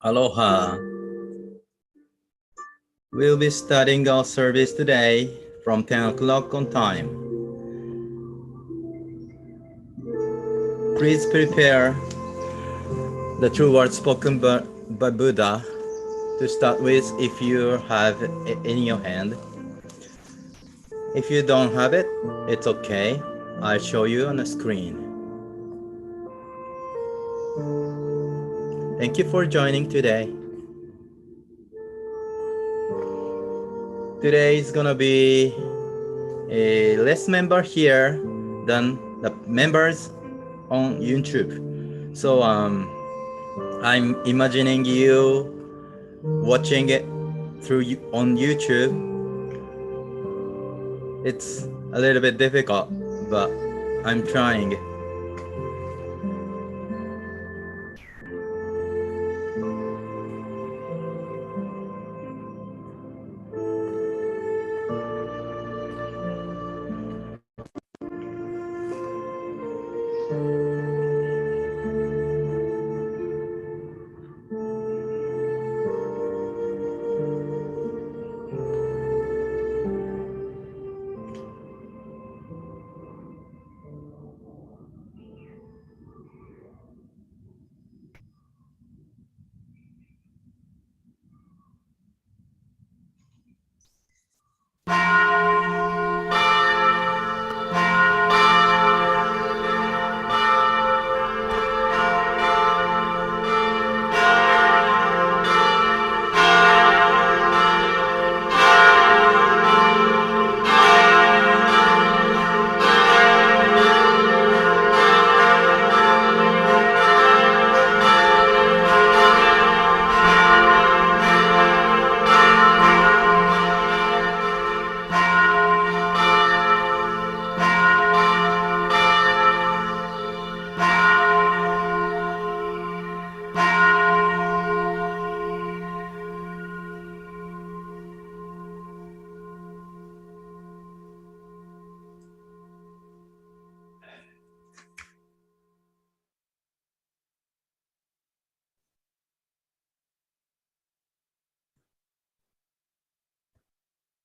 Aloha. We'll be starting our service today from 10 o'clock on time. Please prepare the true words spoken by Buddha to start with if you have it in your hand. If you don't have it, it's okay. I'll show you on the screen. Thank you for joining today. Today is gonna be a less member here than the members on YouTube. So I'm imagining you watching it through on YouTube. It's a little bit difficult, but I'm trying.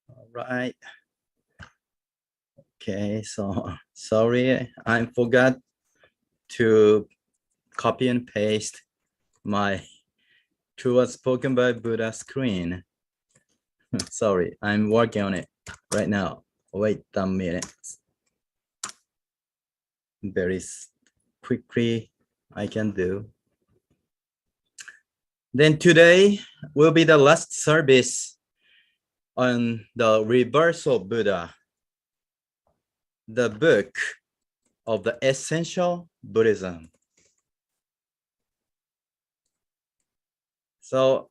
All right. Okay, so sorry, I forgot to copy and paste my true words spoken by Buddha screen. Sorry, I'm working on it right now. Wait a minute. Very quickly I can do. Then today will be the last service on the Rebirth of Buddha, the book of the essential Buddhism. So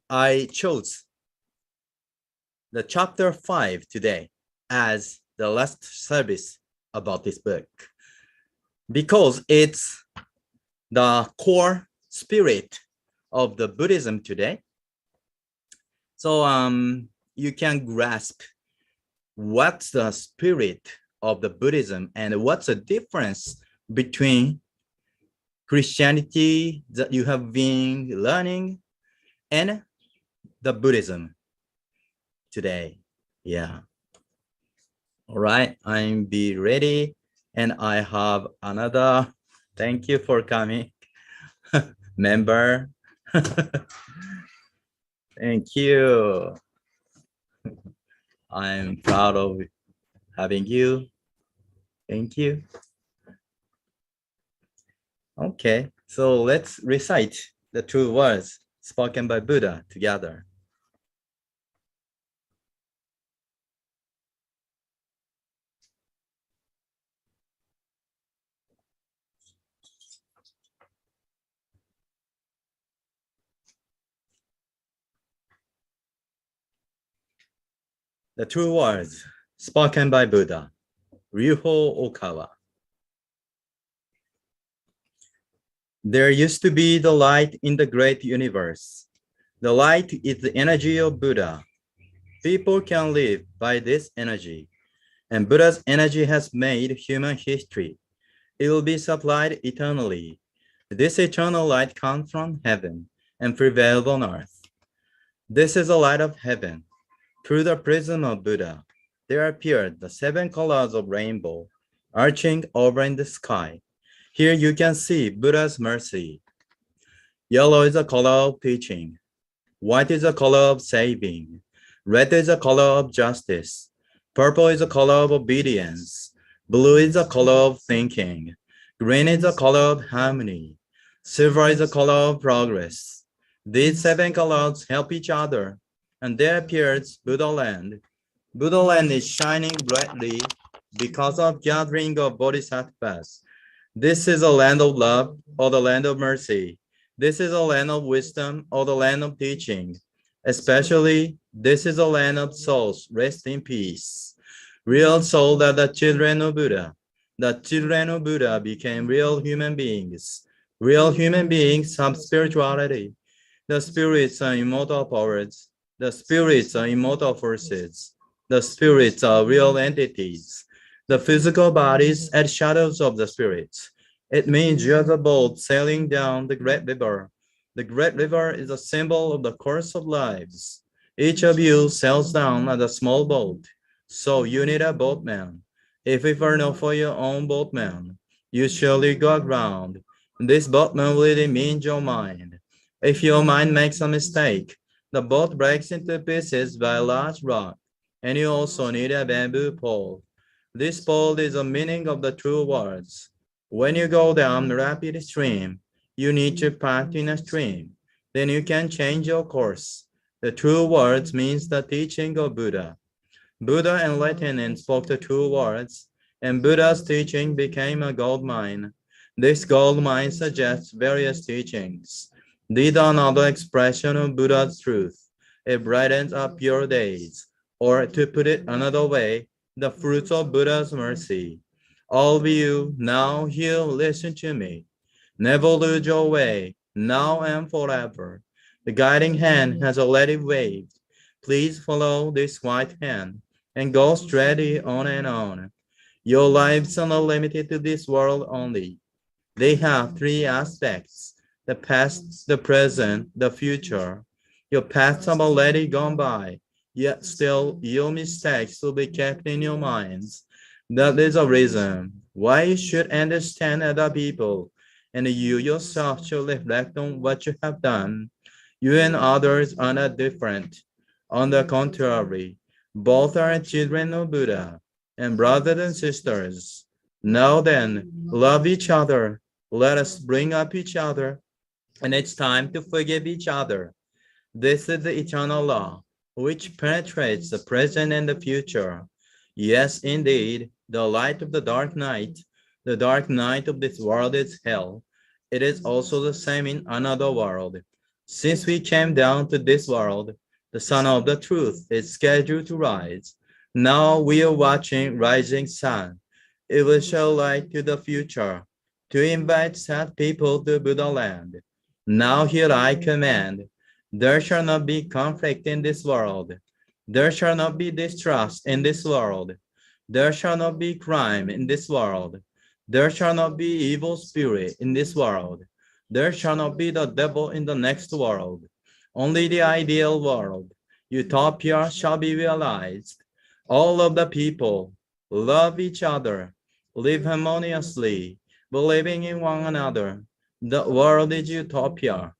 I chose the chapter 5 today as the last service about this book because it's the core spirit of the Buddhism today. So you can grasp what's the spirit of the Buddhism and what's the difference between Christianity that you have been learning and the Buddhism today. Yeah. All right, I'm be ready. And I have another, thank you for coming, member. Thank you. I'm proud of having you. Thank you. Okay, so let's recite the true words spoken by Buddha together. The true words spoken by Buddha, Ryuho Okawa. There used to be the light in the great universe. The light is the energy of Buddha. People can live by this energy, and Buddha's energy has made human history. It will be supplied eternally. This eternal light comes from heaven and prevails on earth. This is the light of heaven. Through the prism of Buddha, there appeared the 7 colors of rainbow, arching over in the sky. Here you can see Buddha's mercy. Yellow is the color of teaching. White is the color of saving. Red is the color of justice. Purple is the color of obedience. Blue is the color of thinking. Green is the color of harmony. Silver is the color of progress. These 7 colors help each other, and there appears Buddha land. Buddha land is shining brightly because of gathering of bodhisattvas. This is a land of love or the land of mercy. This is a land of wisdom or the land of teaching. Especially, this is a land of souls. Rest in peace. Real souls are the children of Buddha. The children of Buddha became real human beings. Real human beings have spirituality. The spirits are immortal powers. The spirits are immortal forces. The spirits are real entities. The physical bodies are shadows of the spirits. It means you are a boat sailing down the great river. The great river is a symbol of the course of lives. Each of you sails down as a small boat, so you need a boatman. If you are not for your own boatman, you surely go aground. This boatman really means your mind. If your mind makes a mistake, the boat breaks into pieces by a large rock, and you also need a bamboo pole. This pole is the meaning of the true words. When you go down a rapid stream, you need to path in a stream. Then you can change your course. The true words means the teaching of Buddha. Buddha enlightened and spoke the true words, and Buddha's teaching became a gold mine. This gold mine suggests various teachings. These are another expression of Buddha's truth. It brightens up your days. Or to put it another way, the fruits of Buddha's mercy. All of you now here listen to me. Never lose your way, now and forever. The guiding hand has already waved. Please follow this white hand and go steady on and on. Your lives are not limited to this world only. They have 3 aspects: the past, the present, the future. Your paths have already gone by, yet still your mistakes will be kept in your minds. That is a reason why you should understand other people, and you yourself should reflect on what you have done. You and others are not different. On the contrary, both are children of Buddha and brothers and sisters. Now then, love each other. Let us bring up each other, and it's time to forgive each other. This is the eternal law, which penetrates the present and the future. Yes, indeed, the light of the dark night of this world is hell. It is also the same in another world. Since we came down to this world, the sun of the truth is scheduled to rise. Now we are watching rising sun. It will show light to the future, to invite sad people to Buddha land. Now here I command, there shall not be conflict in this world. There shall not be distrust in this world. There shall not be crime in this world. There shall not be evil spirit in this world. There shall not be the devil in the next world. Only the ideal world, utopia, shall be realized. All of the people love each other, live harmoniously, believing in one another. The world is utopia.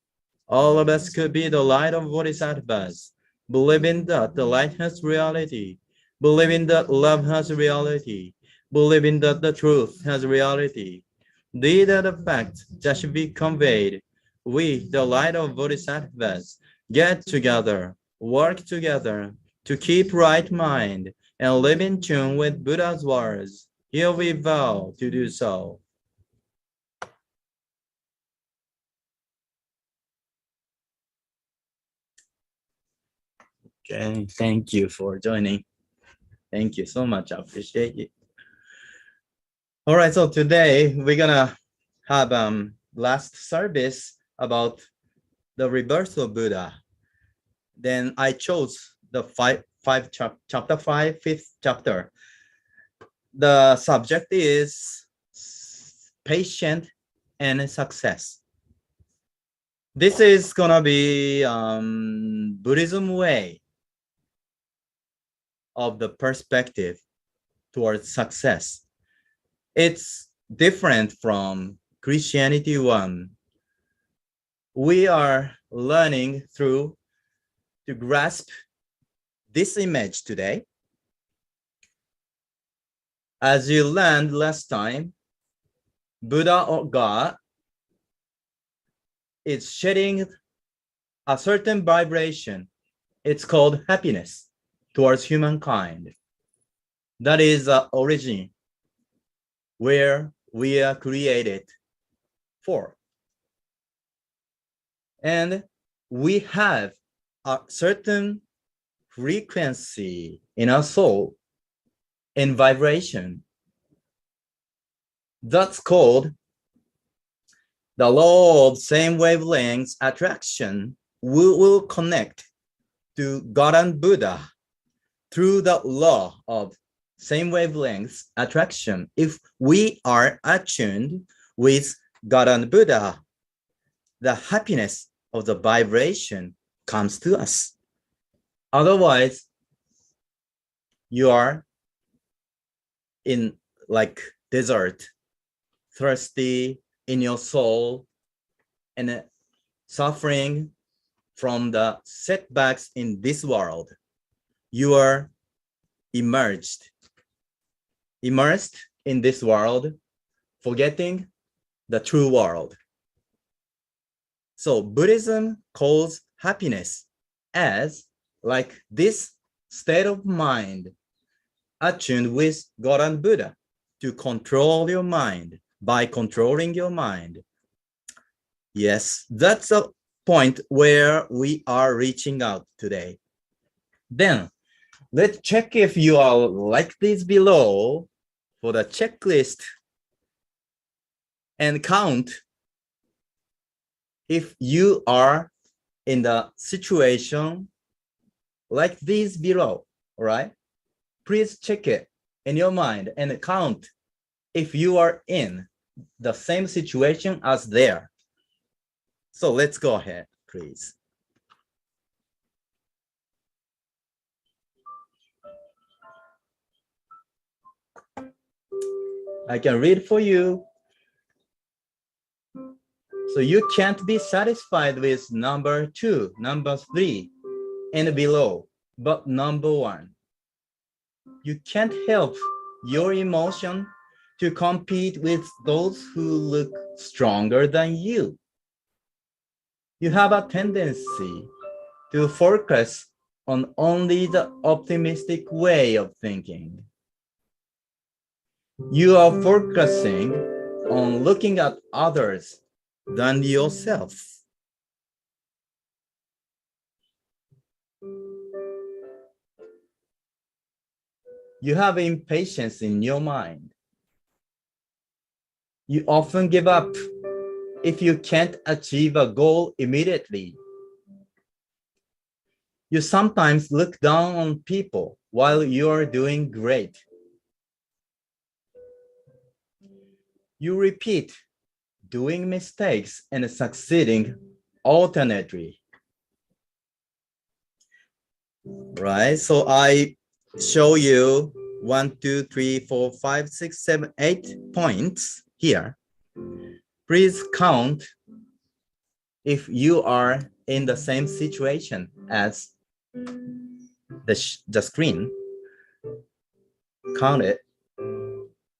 All of us could be the light of bodhisattvas, believing that the light has reality, believing that love has reality, believing that the truth has reality. These are the facts that should be conveyed. We, the light of bodhisattvas, get together, work together to keep right mind and live in tune with Buddha's words. Here we vow to do so. Okay, thank you for joining. Thank you so much. I appreciate it. All right, so today we're gonna have last service about the rebirth of Buddha, then I chose the chapter 5, fifth chapter. The subject is patient and success. This is gonna be Buddhism way of the perspective towards success. It's different from Christianity one. We are learning through to grasp this image today. As you learned last time, Buddha or God is shedding a certain vibration. It's called happiness towards humankind. That is the origin where we are created for. And we have a certain frequency in our soul in vibration. That's called the law of same wavelengths attraction. We will connect to God and Buddha through the law of same wavelengths attraction. If we are attuned with God and Buddha, the happiness of the vibration comes to us. Otherwise, you are in like desert, thirsty in your soul, and suffering from the setbacks in this world. You are immersed in this world, forgetting the true world. So Buddhism calls happiness as like this state of mind attuned with God and Buddha to control your mind by controlling your mind. Yes, that's a point where we are reaching out today. Then let's check if you are like this below for the checklist and count if you are in the situation like this below, all right? Please check it in your mind and count if you are in the same situation as there. So let's go ahead, please. I can read for you. So you can't be satisfied with number 2, number 3, and below, but number 1. You can't help your emotion to compete with those who look stronger than you. You have a tendency to focus on only the optimistic way of thinking. You are focusing on looking at others than yourself. You have impatience in your mind. You often give up if you can't achieve a goal immediately. You sometimes look down on people while you're doing great. You repeat doing mistakes and succeeding alternately. Right, so I show you 1, 2, 3, 4, 5, 6, 7, 8 points here. Please count if you are in the same situation as the screen. Count it.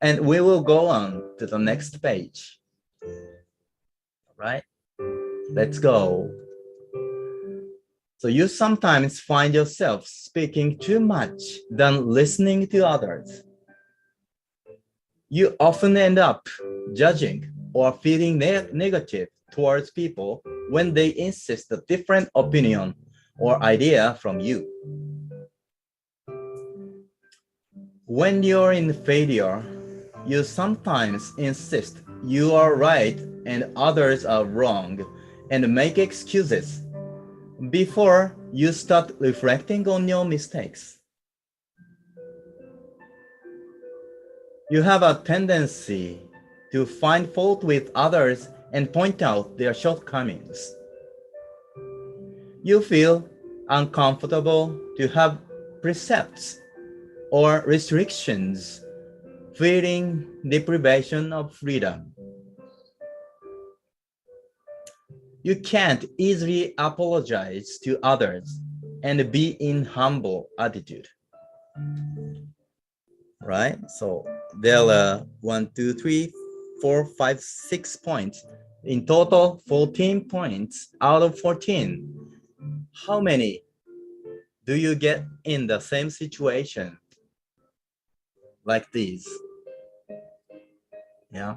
And we will go on to the next page. All right, let's go. So you sometimes find yourself speaking too much than listening to others. You often end up judging or feeling negative towards people when they insist a different opinion or idea from you. When you're in failure, you sometimes insist you are right and others are wrong and make excuses before you start reflecting on your mistakes. You have a tendency to find fault with others and point out their shortcomings. You feel uncomfortable to have precepts or restrictions, feeling deprivation of freedom. You can't easily apologize to others and be in humble attitude. Right? So there are 1, 2, 3, 4, 5, 6 points. In total, 14 points out of 14. How many do you get in the same situation like these? Yeah.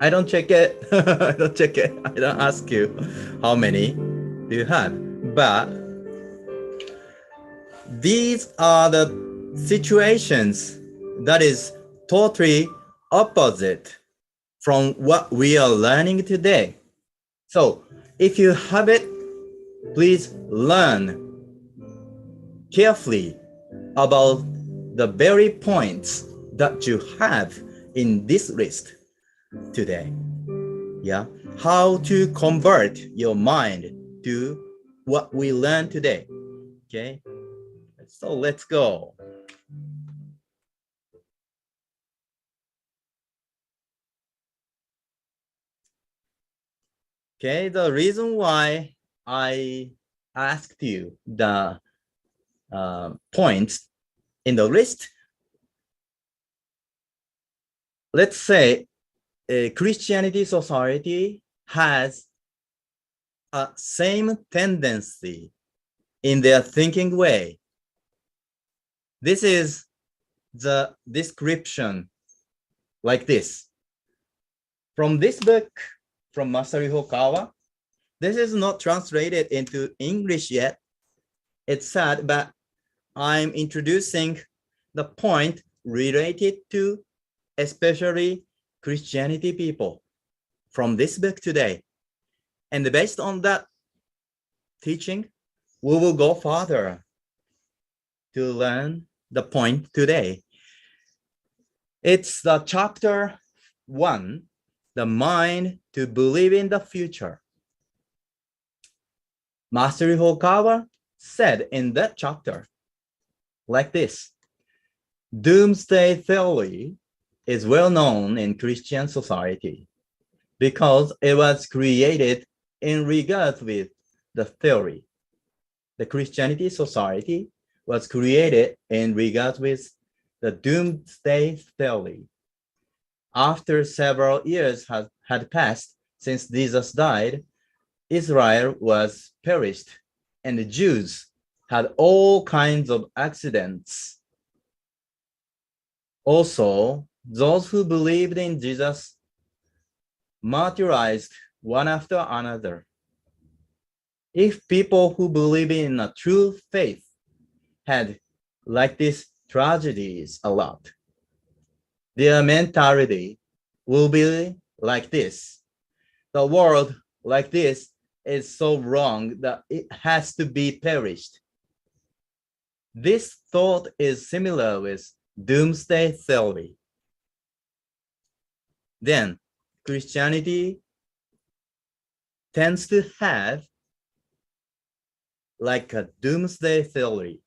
I don't check it. I don't check it. I don't ask you how many do you have. But these are the situations that is totally opposite from what we are learning today. So if you have it, please learn carefully about the very points that you have in this list today. Yeah, how to convert your mind to what we learned today. Okay, so let's go. Okay, the reason why I asked you the points in the list, let's say a Christianity society has a same tendency in their thinking way. This is the description like this. From this book, from Masaru Hokawa, this is not translated into English yet. It's sad, but I'm introducing the point related to especially Christianity people from this book today. And based on that teaching, we will go further to learn the point today. It's the chapter 1, the mind to believe in the future. Master Hokawa said in that chapter like this: doomsday theory is well known in Christian society because it was created in regard with the theory. The Christianity society was created in regard with the doomsday theory. After several years had passed since Jesus died, Israel was perished and the Jews had all kinds of accidents. Also, those who believed in Jesus martyrized one after another. If people who believe in a true faith had like these tragedies a lot, their mentality will be like this. The world like this is so wrong that it has to be perished. This thought is similar with doomsday theory. Then Christianity tends to have like a doomsday theory.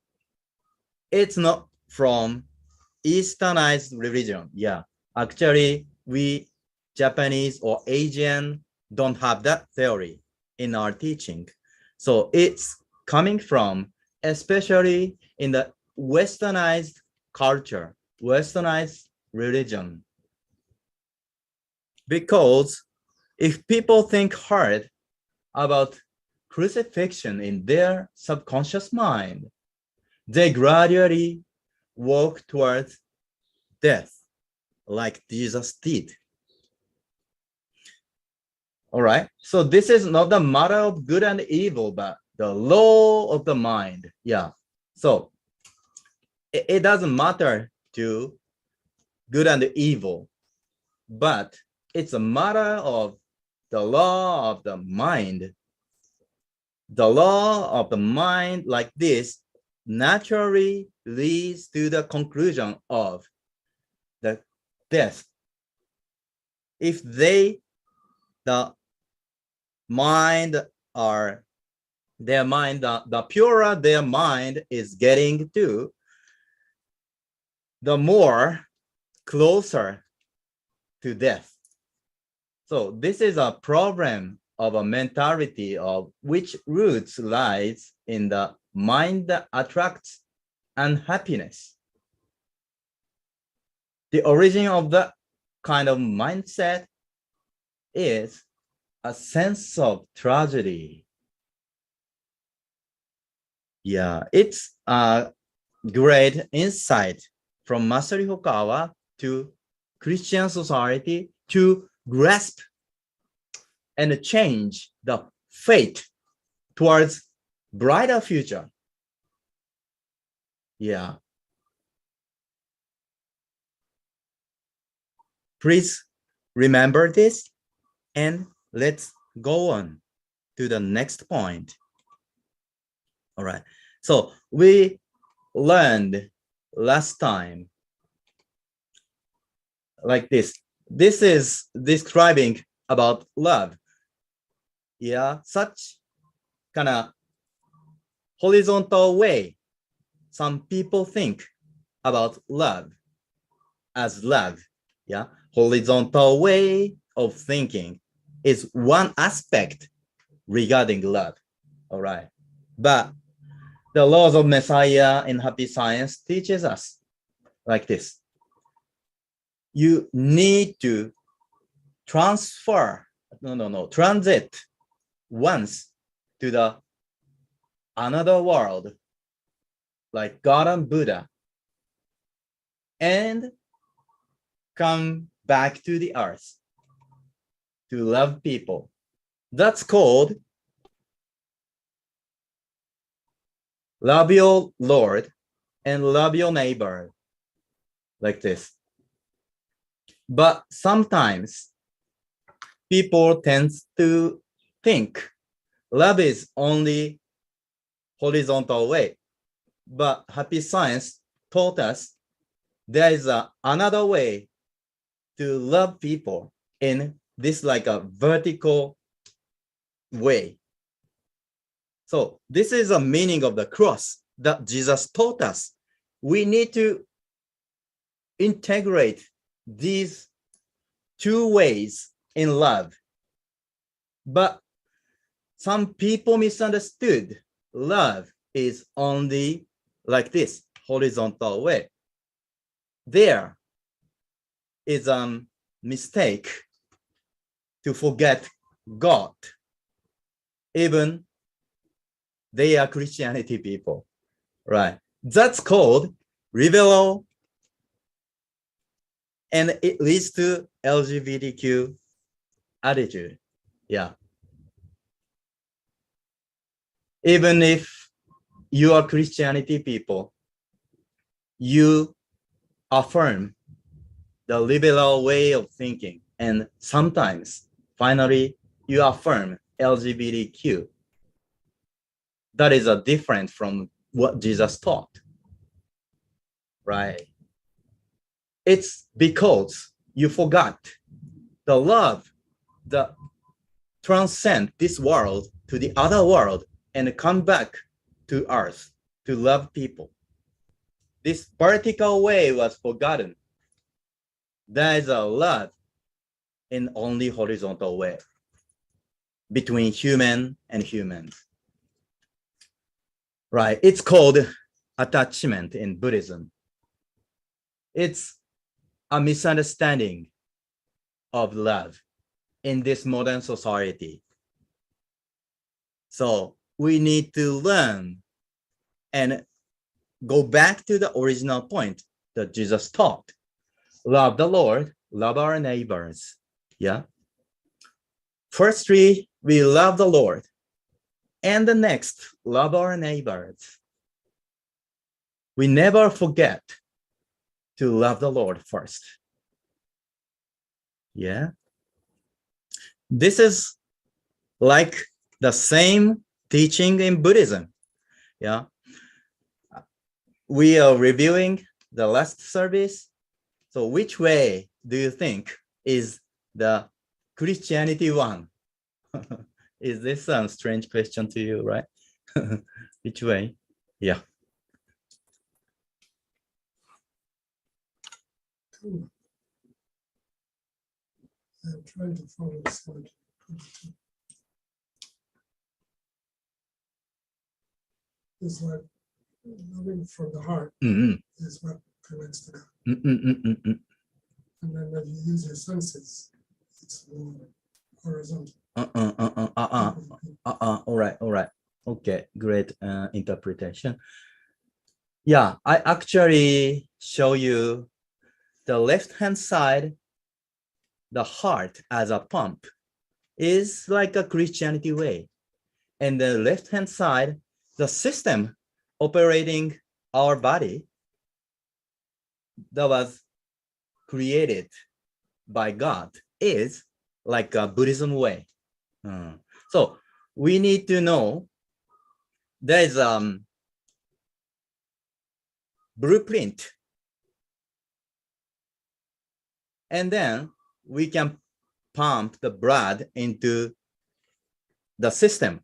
It's not from Easternized religion. Yeah, actually, we Japanese or Asian don't have that theory in our teaching. So it's coming from, especially in the Westernized culture, Westernized religion. Because if people think hard about crucifixion in their subconscious mind, they gradually walk towards death like Jesus did. All right. So this is not the matter of good and evil, but the law of the mind. Yeah. So it doesn't matter to good and evil, but it's a matter of the law of the mind. The law of the mind like this naturally leads to the conclusion of the death. If the mind are, their mind, the purer their mind is getting to, the more closer to death. So this is a problem of a mentality of which roots lies in the mind that attracts unhappiness. The origin of that kind of mindset is a sense of tragedy. Yeah, it's a great insight from Masaru Hokawa to Christian society to grasp and change the fate towards brighter future. Yeah. Please remember this and let's go on to the next point. All right. So we learned last time like this. This is describing about love. Yeah, such kind of horizontal way some people think about love as love. Yeah, horizontal way of thinking is one aspect regarding love. All right, but the laws of Messiah in happy science teaches us like this. You need to transit once to the another world like God and Buddha and come back to the earth to love people. That's called love your Lord and love your neighbor, like this. But sometimes people tend to think love is only horizontal way, but happy science taught us there is another way to love people in this like a vertical way. So this is a meaning of the cross that Jesus taught us. We need to integrate these two ways in love. But some people misunderstood love is only like this horizontal way. There is a mistake to forget God. Even they are Christianity people, right? That's called rebellion, and it leads to LGBTQ attitude. Yeah. Even if you are Christianity people, you affirm the liberal way of thinking, and sometimes, finally, you affirm LGBTQ. That is a different from what Jesus taught, right? It's because you forgot the love that transcend this world to the other world and come back to earth to love people. This vertical way was forgotten. There is a love in only horizontal way between human and humans. Right, it's called attachment in Buddhism. It's a misunderstanding of love in this modern society. So we need to learn and go back to the original point that Jesus taught. Love the Lord, love our neighbors. Yeah. Firstly, we love the Lord. And the next, love our neighbors. We never forget to love the Lord first. Yeah. This is like the same teaching in Buddhism. Yeah. We are reviewing the last service. So which way do you think is the Christianity one? Is this a strange question to you, right? Which way? Yeah. I'm trying to follow slide 22. It's like loving from the heart is what connects to God. And then when you use your senses, it's more horizontal. All right. Okay, great interpretation. Yeah, I actually show you the left-hand side, the heart as a pump is like a Christianity way. And the left-hand side, the system operating our body that was created by God is like a Buddhism way. So we need to know there is blueprint. And then we can pump the blood into the system.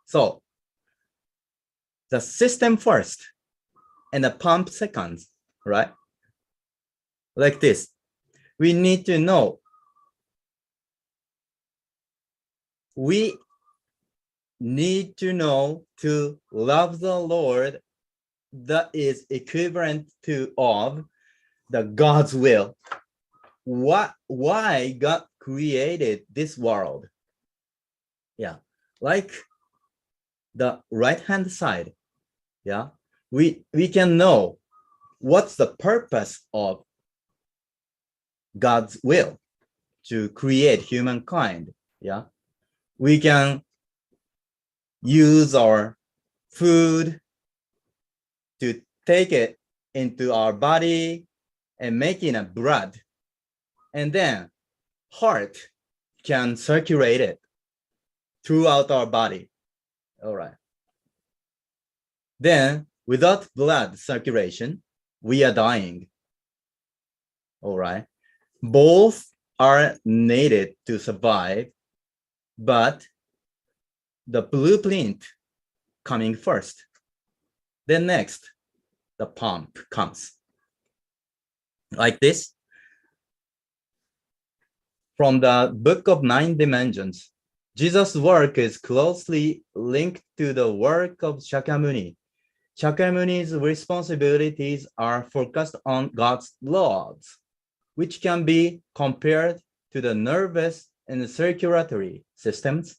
So the system first and the pump second, right? Like this. We need to know. We need to know to love the Lord that is equivalent to of the God's will. Why God created this world? Yeah, like the right-hand side. Yeah, we can know what's the purpose of God's will to create humankind. Yeah, we can use our food to take it into our body and making a blood, and then heart can circulate it throughout our body. All right. Then without blood circulation, we are dying. All right. Both are needed to survive, but the blueprint coming first. Then next, the pump comes. Like this. From the Book of Nine Dimensions, Jesus' work is closely linked to the work of Shakyamuni. Shakyamuni's responsibilities are focused on God's laws, which can be compared to the nervous and circulatory systems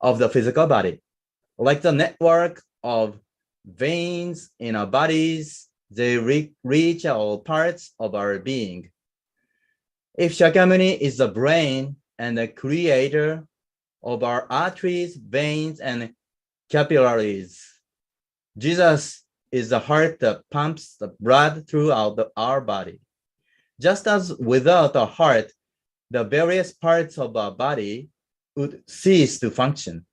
of the physical body. Like the network of veins in our bodies, they reach all parts of our being. If Shakyamuni is the brain and the creator of our arteries, veins, and capillaries, Jesus is the heart that pumps the blood throughout our body. Just as without a heart, the various parts of our body would cease to function.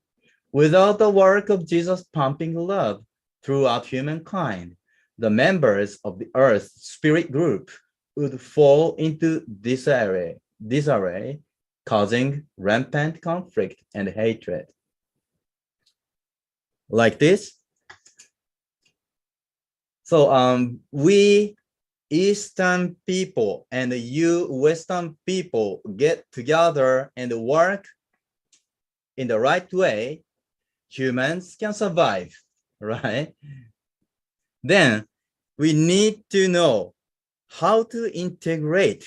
Without the work of Jesus pumping love throughout humankind, the members of the Earth spirit group would fall into disarray, causing rampant conflict and hatred. Like this. So we Eastern people and you Western people get together and work in the right way, humans can survive, right? Then we need to know how to integrate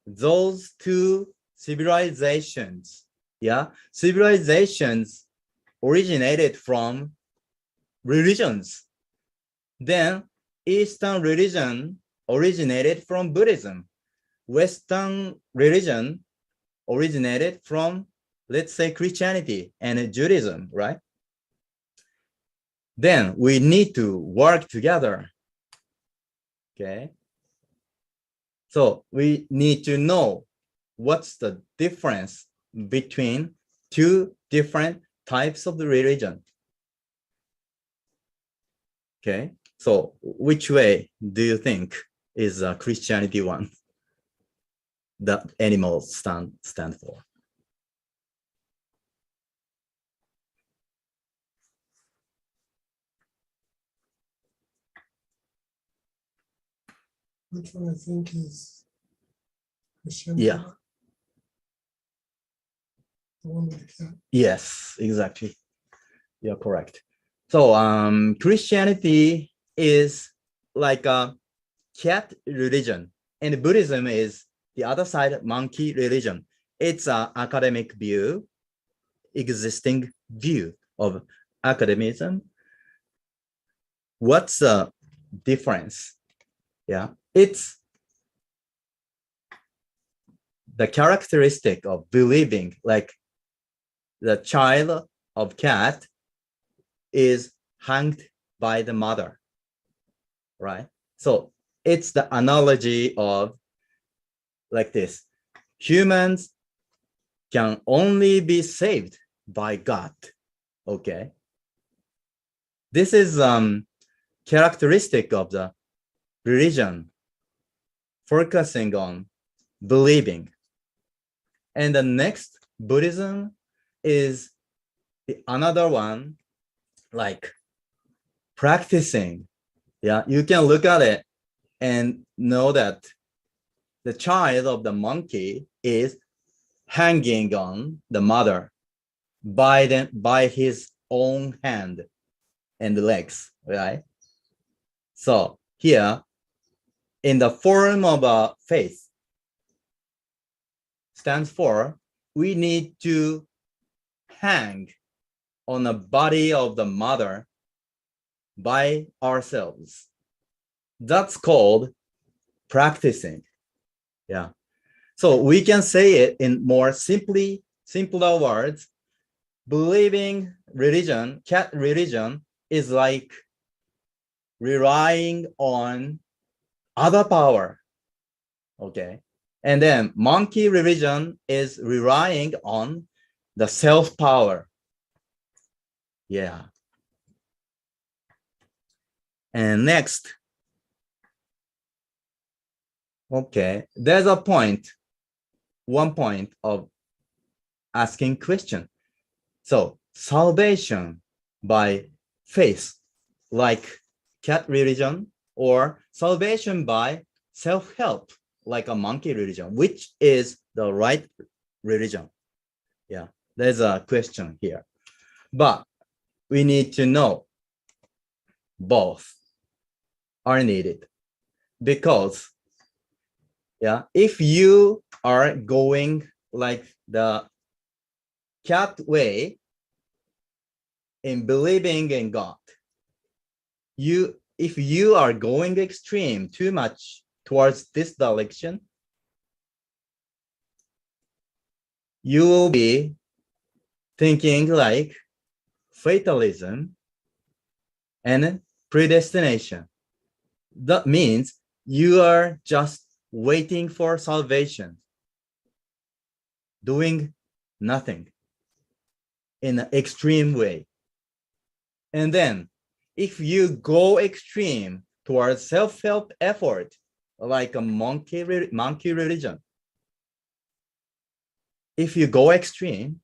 those two civilizations. Yeah, civilizations originated from religions. Then Eastern religion originated from Buddhism. Western religion originated from, let's say, Christianity and Judaism, right? Then we need to work together. Okay. So we need to know what's the difference between two different types of the religion. Okay, so which way do you think is Christianity one that animals stand for? Which one I think is Christianity? Yeah. The one with the cat. Yes, exactly. You're correct. So Christianity is like a cat religion, and Buddhism is the other side, monkey religion. It's an academic view, existing view of academicism. What's the difference? Yeah, it's the characteristic of believing like the child of cat is hanged by the mother, right? So it's the analogy of like this. Humans can only be saved by God, okay? This is characteristic of the religion focusing on believing. And the next Buddhism is another one like practicing. Yeah, you can look at it and know that the child of the monkey is hanging on the mother by his own hand and legs, right? So here, in the form of a faith, stands for we need to hang on the body of the mother by ourselves. That's called practicing. Yeah. So we can say it in more simpler words. Believing religion, cat religion, is like relying on other power. Okay. And then monkey religion is relying on the self power. Yeah. And next, okay, there's a point, one point of asking question. So salvation by faith, like cat religion, or salvation by self-help, like a monkey religion, which is the right religion? Yeah, there's a question here. But we need to know both are needed, because yeah, if you are going like the cat way in believing in God, if you are going extreme too much towards this direction, you will be thinking like fatalism and predestination. That means you are just waiting for salvation, doing nothing in an extreme way. And then if you go extreme towards self-help effort, like a monkey religion, if you go extreme,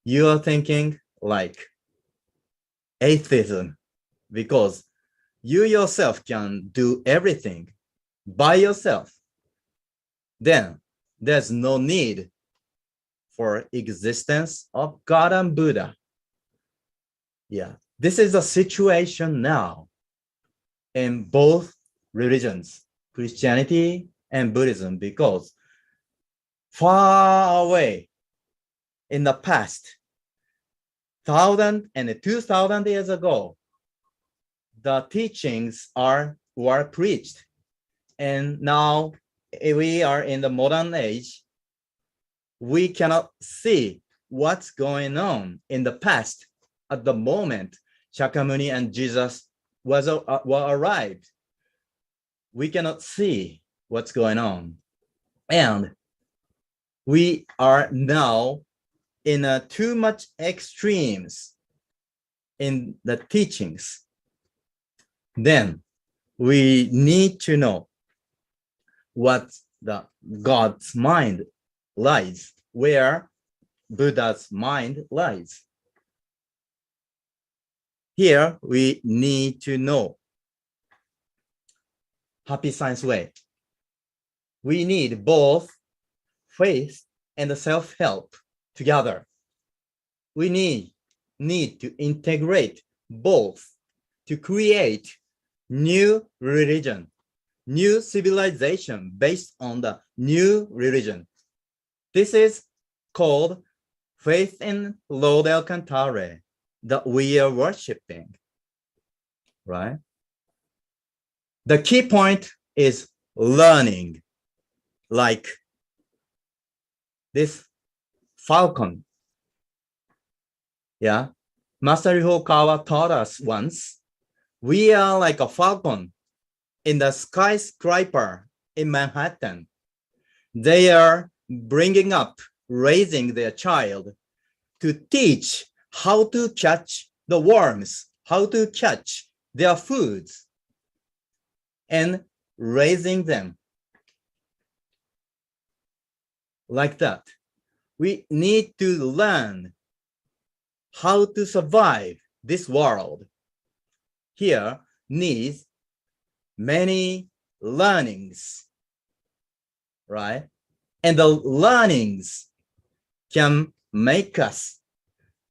you are thinking like atheism, because you yourself can do everything by yourself. Then there's no need for existence of God and Buddha. Yeah, this is the situation now in both religions, Christianity and Buddhism, because far away in the past, 1,000 and 2,000 years ago, the teachings were preached. And now we are in the modern age. We cannot see what's going on in the past at the moment Shakyamuni and Jesus were arrived. We cannot see what's going on. And we are now in too much extremes in the teachings, then we need to know what the God's mind lies, where Buddha's mind lies. Here we need to know Happy Science Way. We need both faith and self-help together. We need to integrate both to create new religion, new civilization based on the new religion. This is called faith in Lord Alcantara that we are worshiping, right? The key point is learning, like this falcon. Yeah, Master Hokawa taught us once, we are like a falcon in the skyscraper in Manhattan. They are bringing up, raising their child to teach how to catch the worms, how to catch their foods, and raising them like that. We need to learn how to survive this world. Here needs many learnings, right? And the learnings can make us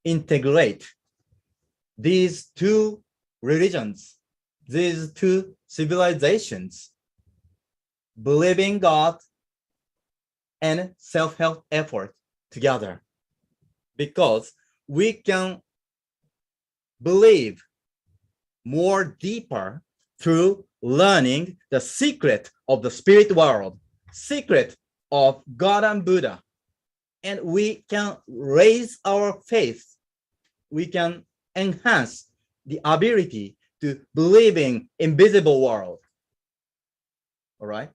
integrate these two religions, these two civilizations, believing God and self-help effort together, because we can believe more deeper through learning the secret of the spirit world, secret of God and Buddha. And we can raise our faith. We can enhance the ability to believe in invisible world. All right.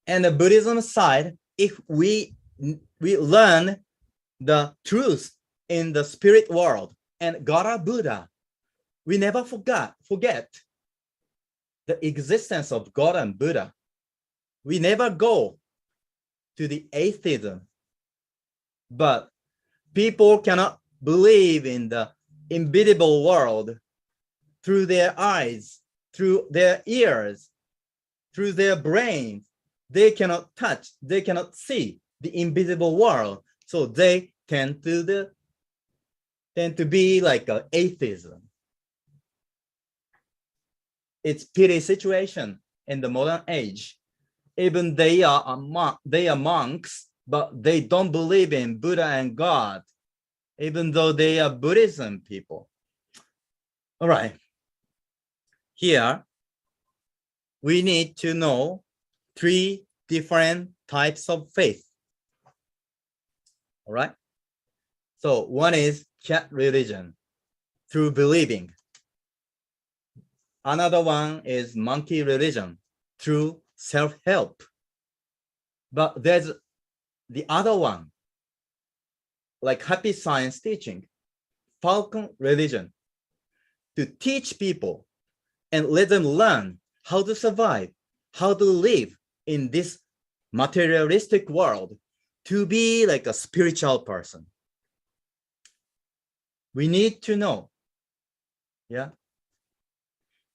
And the Buddhism side, if we learn the truth in the spirit world and God or Buddha, we never forget the existence of God and Buddha. We never go to the atheism, but people cannot believe in the invisible world through their eyes, through their ears, through their brains. They cannot touch, they cannot see the invisible world. So they tend to be like an atheism. It's pity situation in the modern age. Even they are monks, but they don't believe in Buddha and God, even though they are Buddhism people. All right. Here, we need to know 3 different types of faith. All right. So one is cat religion, through believing. Another one is monkey religion, through self-help. But there's the other one, like happy science teaching, falcon religion, to teach people and let them learn how to survive, how to live in this materialistic world, to be like a spiritual person. We need to know, yeah,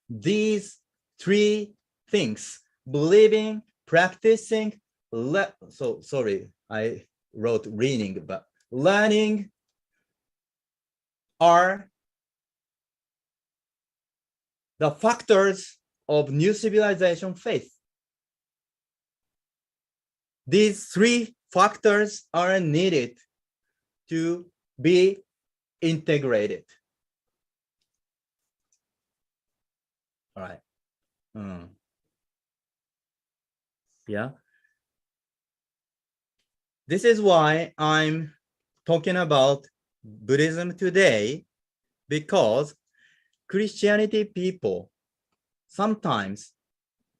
these 3 things: believing, practicing, so sorry, I wrote reading, but learning are the factors of new civilization faith. These 3 factors are needed to be integrated. All right. Yeah. This is why I'm talking about Buddhism today, because Christianity people sometimes,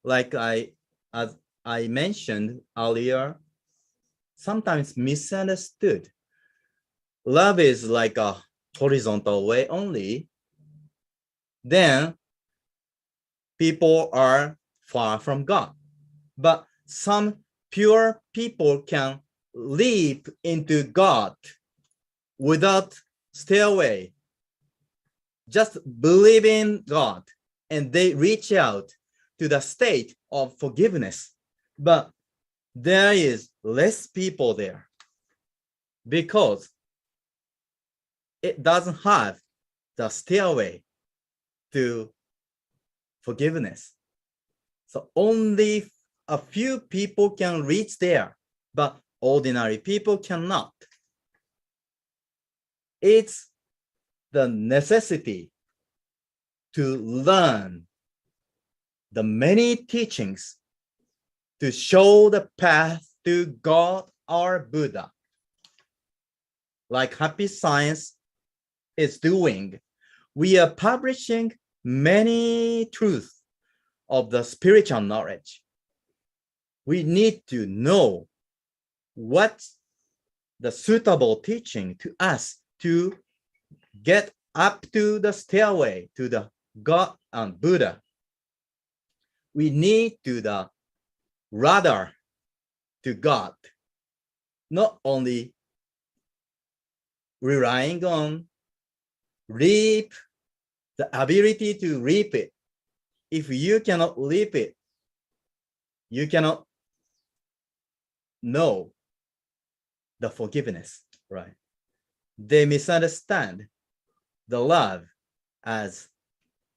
like as I mentioned earlier, sometimes misunderstood. Love is like a horizontal way only. Then people are far from God. But some pure people can leap into God without stairway. Just believe in God and they reach out to the state of forgiveness. But there is less people there because it doesn't have the stairway to forgiveness. So only a few people can reach there, but ordinary people cannot. It's the necessity to learn the many teachings to show the path to God or Buddha. Like Happy Science is doing, we are publishing many truths of the spiritual knowledge. We need to know what's the suitable teaching to us to get up to the stairway to the God and Buddha. We need to the ladder to God, not only relying on reap the ability to reap it. If you cannot reap it, you cannot know the forgiveness, right? They misunderstand the love as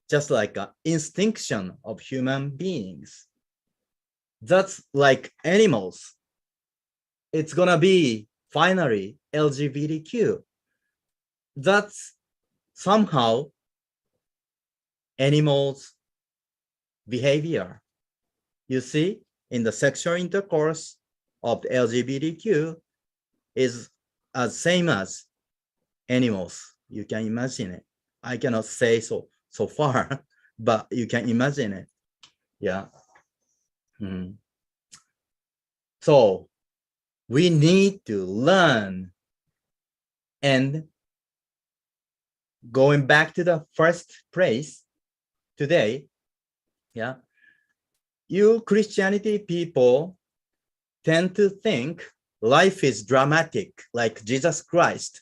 just like an instinction of human beings. That's like animals. It's gonna be finally LGBTQ. That's somehow animals' behavior. You see, in the sexual intercourse of the LGBTQ is as same as animals. You can imagine it. I cannot say so far, but you can imagine it. Yeah. So we need to learn. And going back to the first place today, yeah, you Christianity people tend to think life is dramatic, like Jesus Christ.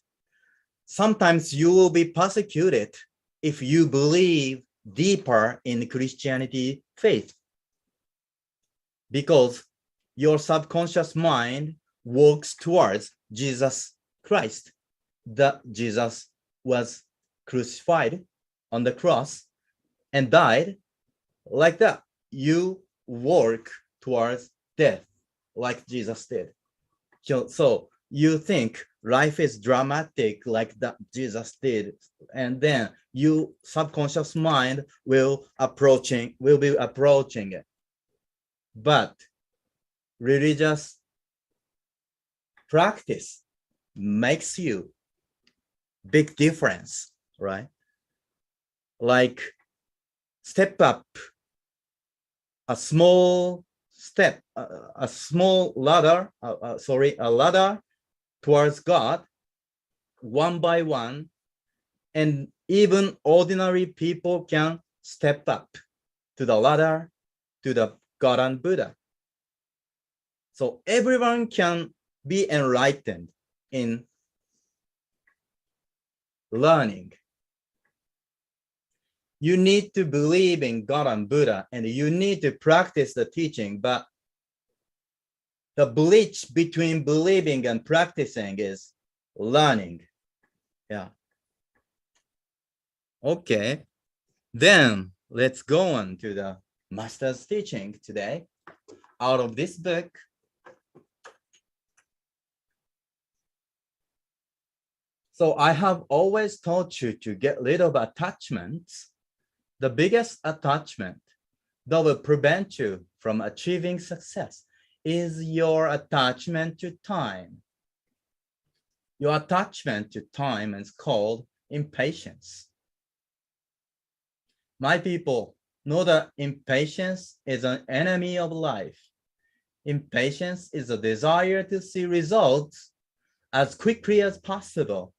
Sometimes you will be persecuted if you believe deeper in Christianity faith, because your subconscious mind works towards Jesus Christ, that Jesus was crucified on the cross and died. Like that, you work towards death like Jesus did. So you think life is dramatic like that Jesus did, and then you subconscious mind will be approaching it. But religious practice makes you big difference, right? Like step up a small step, a small ladder, a ladder towards God, one by one, and even ordinary people can step up to the ladder to the God and Buddha. So everyone can be enlightened in learning. You need to believe in God and Buddha, and you need to practice the teaching, but the bridge between believing and practicing is learning. Yeah. Okay. Then let's go on to the master's teaching today out of this book. So I have always taught you to get rid of attachments. The biggest attachment that will prevent you from achieving success is your attachment to time. Your attachment to time is called impatience. My people know that impatience is an enemy of life. Impatience is a desire to see results as quickly as possible.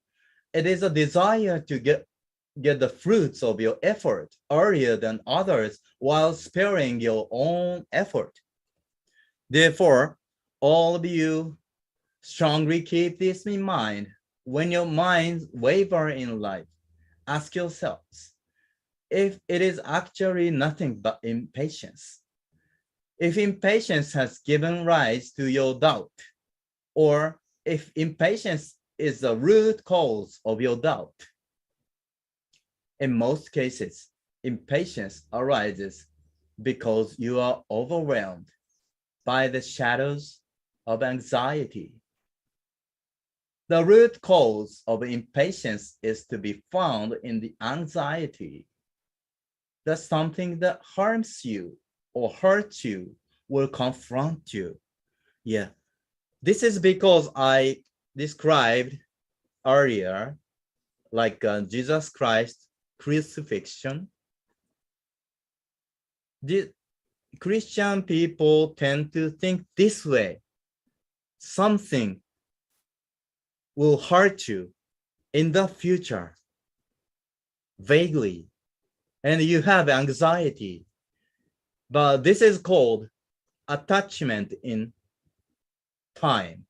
It is a desire to get the fruits of your effort earlier than others while sparing your own effort. Therefore, all of you strongly keep this in mind when your minds waver in life. Ask yourselves if it is actually nothing but impatience. If impatience has given rise to your doubt, or if impatience is the root cause of your doubt. In most cases, impatience arises because you are overwhelmed by the shadows of anxiety. The root cause of impatience is to be found in the anxiety that something that harms you or hurts you will confront you. Yeah, this is because I described earlier, like Jesus Christ crucifixion. The Christian people tend to think this way. Something will hurt you in the future, vaguely, and you have anxiety. But this is called attachment in time.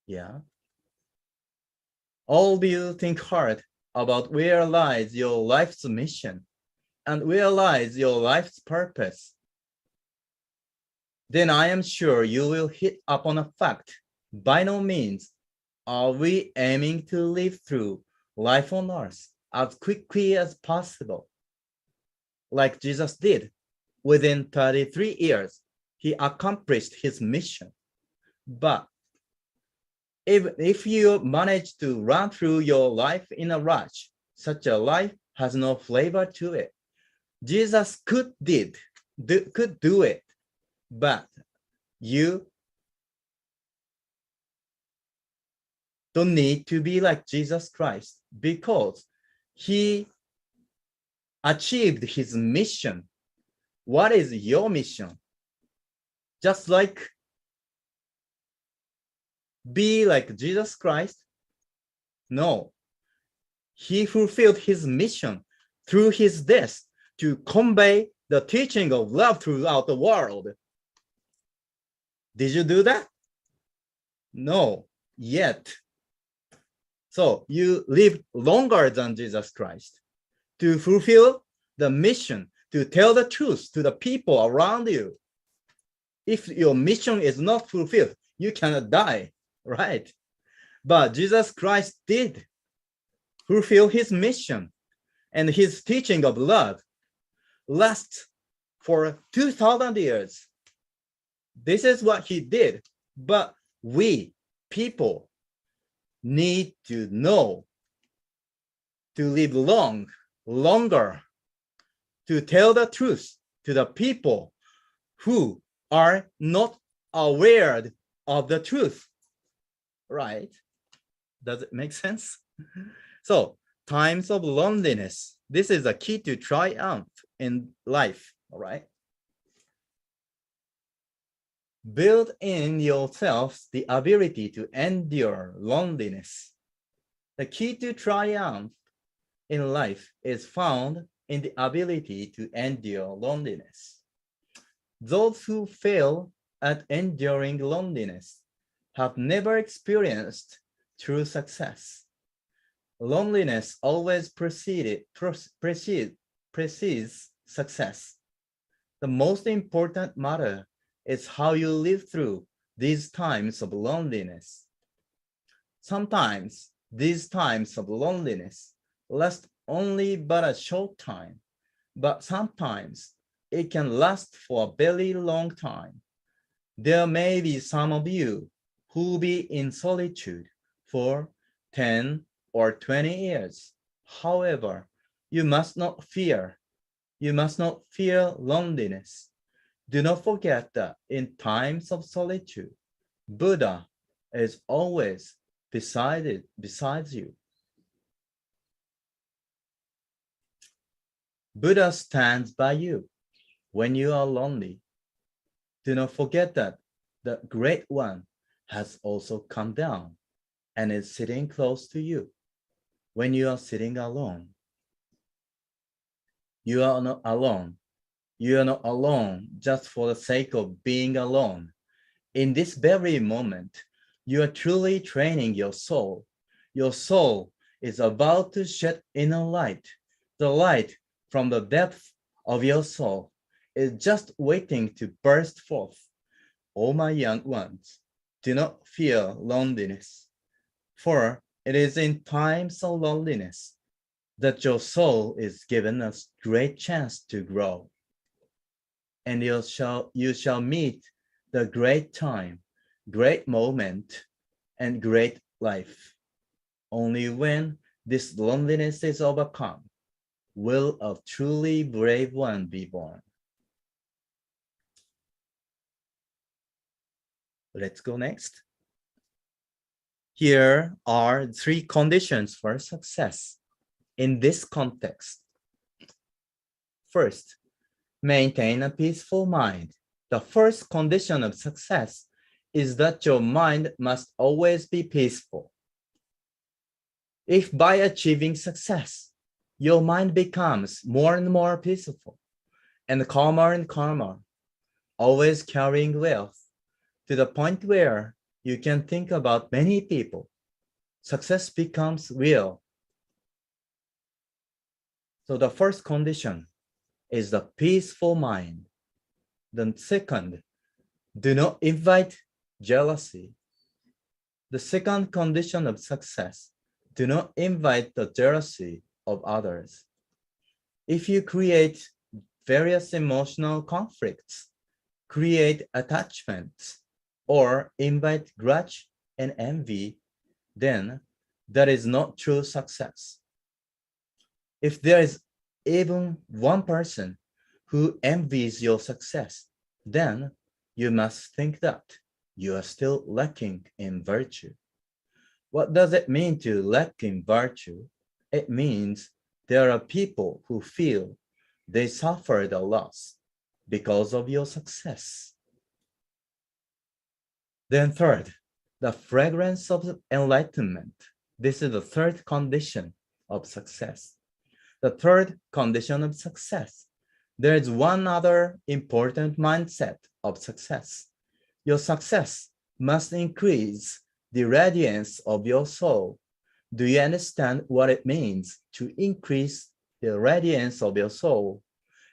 Yeah. All of you think hard about where lies your life's mission and where lies your life's purpose. Then I am sure you will hit upon a fact. By no means are we aiming to live through life on earth as quickly as possible. Like Jesus did, within 33 years, he accomplished his mission. But if you manage to run through your life in a rush, such a life has no flavor to it. Jesus could do it, but you don't need to be like Jesus Christ because he achieved his mission. What is your mission? Just like be like Jesus Christ? No. He fulfilled his mission through his death to convey the teaching of love throughout the world. Did you do that? No, yet. So you live longer than Jesus Christ to fulfill the mission, to tell the truth to the people around you. If your mission is not fulfilled, you cannot die, right? But Jesus Christ did fulfill his mission, and his teaching of love lasts for 2,000 years. This is what he did. But we, people, need to know to live longer, to tell the truth to the people who are not aware of the truth, right? Does it make sense? So, times of loneliness. This is a key to triumph in life, all right? Build in yourselves the ability to endure loneliness. The key to triumph in life is found in the ability to endure loneliness. Those who fail at enduring loneliness have never experienced true success. Loneliness always precedes success. The most important matter is how you live through these times of loneliness. Sometimes these times of loneliness last only but a short time, but sometimes it can last for a very long time. There may be some of you who will be in solitude for 10 or 20 years. However, you must not fear. You must not fear loneliness. Do not forget that in times of solitude, Buddha is always besides you. Buddha stands by you when you are lonely. Do not forget that the Great One has also come down and is sitting close to you when you are sitting alone. You are not alone. You are not alone just for the sake of being alone. In this very moment, you are truly training your soul. Your soul is about to shed inner light. The light from the depth of your soul is just waiting to burst forth. Oh, my young ones, do not fear loneliness, for it is in times of loneliness that your soul is given a great chance to grow. And you shall meet the great time, great moment, and great life. Only when this loneliness is overcome will a truly brave one be born. Let's go next. Here are 3 conditions for success in this context. First, maintain a peaceful mind. The first condition of success is that your mind must always be peaceful. If by achieving success, your mind becomes more and more peaceful and calmer, always carrying wealth to the point where you can think about many people, success becomes real. So the first condition is the peaceful mind. The second, do not invite jealousy. The second condition of success, do not invite the jealousy of others. If you create various emotional conflicts, create attachments, or invite grudge and envy, then that is not true success. If there is even one person who envies your success, then you must think that you are still lacking in virtue. What does it mean to lack in virtue? It means there are people who feel they suffered a loss because of your success. Then third, the fragrance of enlightenment. This is the third condition of success. The third condition of success. There is one other important mindset of success. Your success must increase the radiance of your soul. Do you understand what it means to increase the radiance of your soul?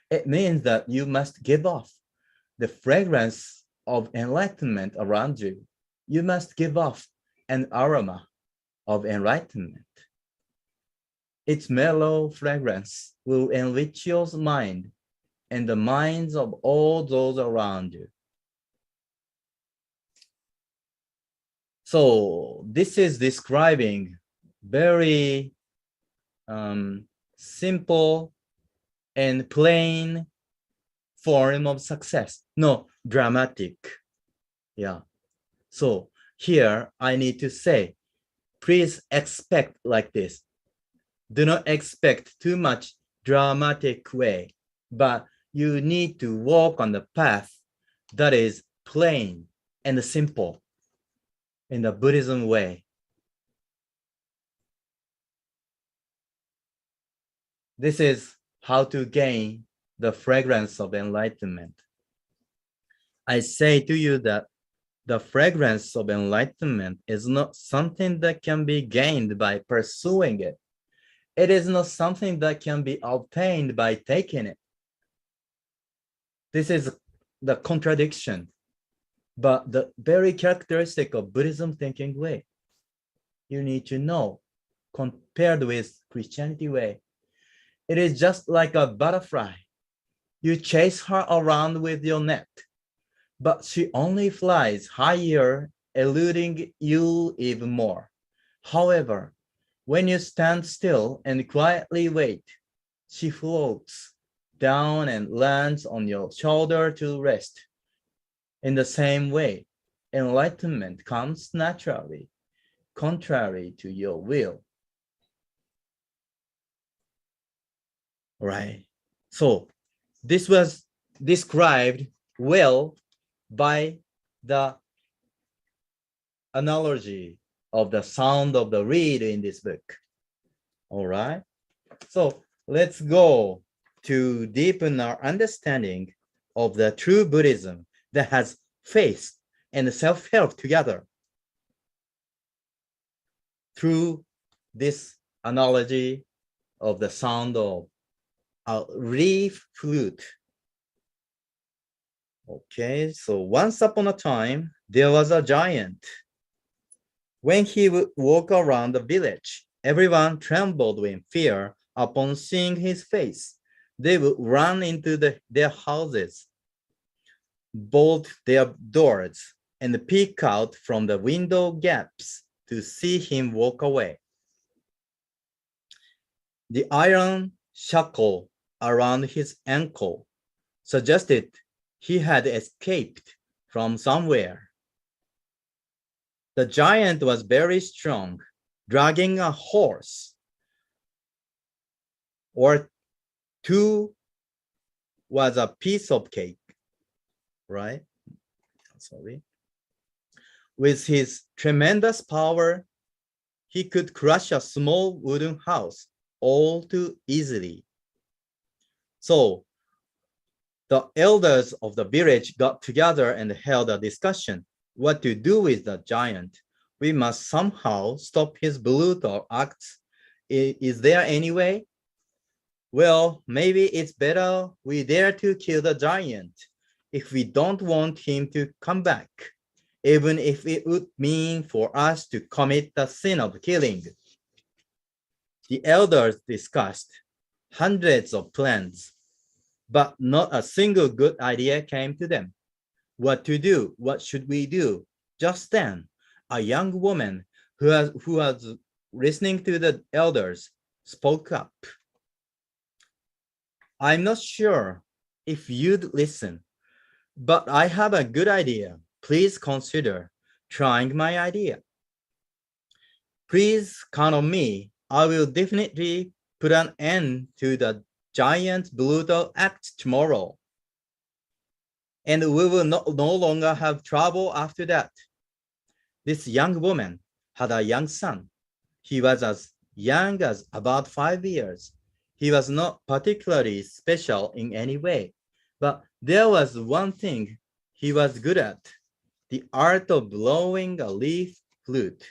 It means that you must give off the fragrance of enlightenment around you. You must give off an aroma of enlightenment. Its mellow fragrance will enrich your mind and the minds of all those around you. So this is describing very simple and plain form of success. No, dramatic. Yeah. So here I need to say, please expect like this. Do not expect too much dramatic way, but you need to walk on the path that is plain and simple in the Buddhism way. This is how to gain the fragrance of enlightenment. I say to you that the fragrance of enlightenment is not something that can be gained by pursuing it. It is not something that can be obtained by taking it. This is the contradiction, but the very characteristic of Buddhism thinking way. You need to know, compared with Christianity way, it is just like a butterfly. You chase her around with your net, but she only flies higher, eluding you even more. However, when you stand still and quietly wait, she floats down and lands on your shoulder to rest. In the same way, enlightenment comes naturally, contrary to your will. Right. So this was described well by the analogy of the sound of the reed in this book. All right. So let's go to deepen our understanding of the true Buddhism that has faith and self-help together through this analogy of the sound of a reed flute. Okay, so once upon a time, there was a giant. When he would walk around the village, everyone trembled in fear upon seeing his face. They would run into their houses, bolt their doors, and peek out from the window gaps to see him walk away. The iron shackle around his ankle suggested he had escaped from somewhere. The giant was very strong, dragging a horse or two was a piece of cake, right? Sorry. With his tremendous power, he could crush a small wooden house all too easily. So the elders of the village got together and held a discussion. What to do with the giant? We must somehow stop his brutal acts. Is there any way? Well, maybe it's better we dare to kill the giant if we don't want him to come back, even if it would mean for us to commit the sin of killing. The elders discussed hundreds of plans, but not a single good idea came to them. What to do? What should we do? Just then, a young woman who was listening to the elders spoke up. I'm not sure if you'd listen, but I have a good idea. Please consider trying my idea. Please count on me. I will definitely put an end to the giant's brutal act tomorrow. And we will no longer have trouble after that. This young woman had a young son. He was as young as about 5 years. He was not particularly special in any way, but there was one thing he was good at, the art of blowing a leaf flute.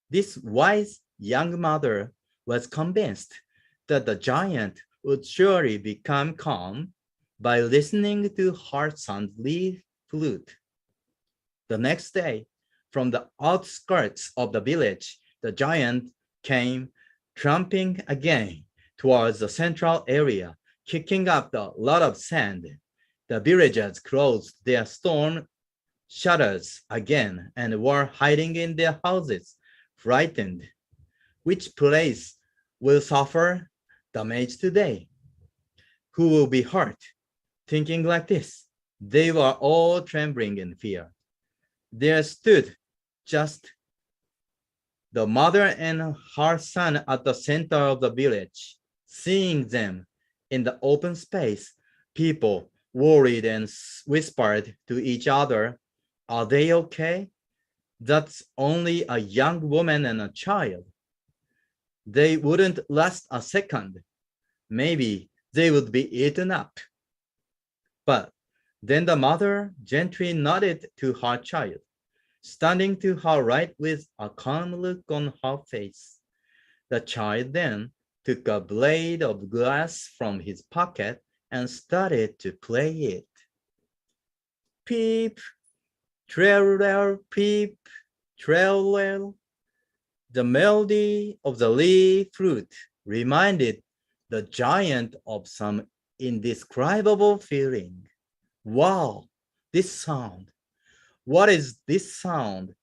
This wise young mother was convinced that the giant would surely become calm by listening to her son's leaf flute. The next day, from the outskirts of the village, the giant came tramping again towards the central area, kicking up a lot of sand. The villagers closed their storm shutters again and were hiding in their houses, frightened. Which place will suffer damage today? Who will be hurt? Thinking like this, they were all trembling in fear. There stood just the mother and her son at the center of the village. Seeing them in the open space, people worried and whispered to each other, "Are they okay? That's only a young woman and a child. They wouldn't last a second. Maybe they would be eaten up." But then the mother gently nodded to her child, standing to her right with a calm look on her face. The child then took a blade of glass from his pocket and started to play it. Peep, trail, peep, trail. The melody of the leaf flute reminded the giant of some indescribable feeling. Wow, this sound. What is this sound?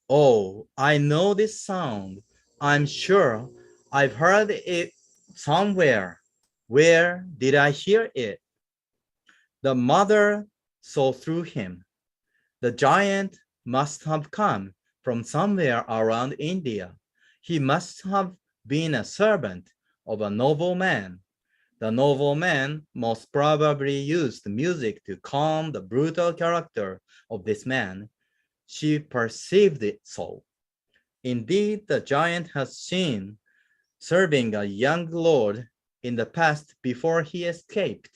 Oh, I know this sound. I'm sure I've heard it somewhere. Where did I hear it? The mother saw through him. The giant must have come from somewhere around India. He must have been a servant of a noble man. The nobleman most probably used music to calm the brutal character of this man. She perceived it so. Indeed, the giant has seen serving a young lord in the past before he escaped.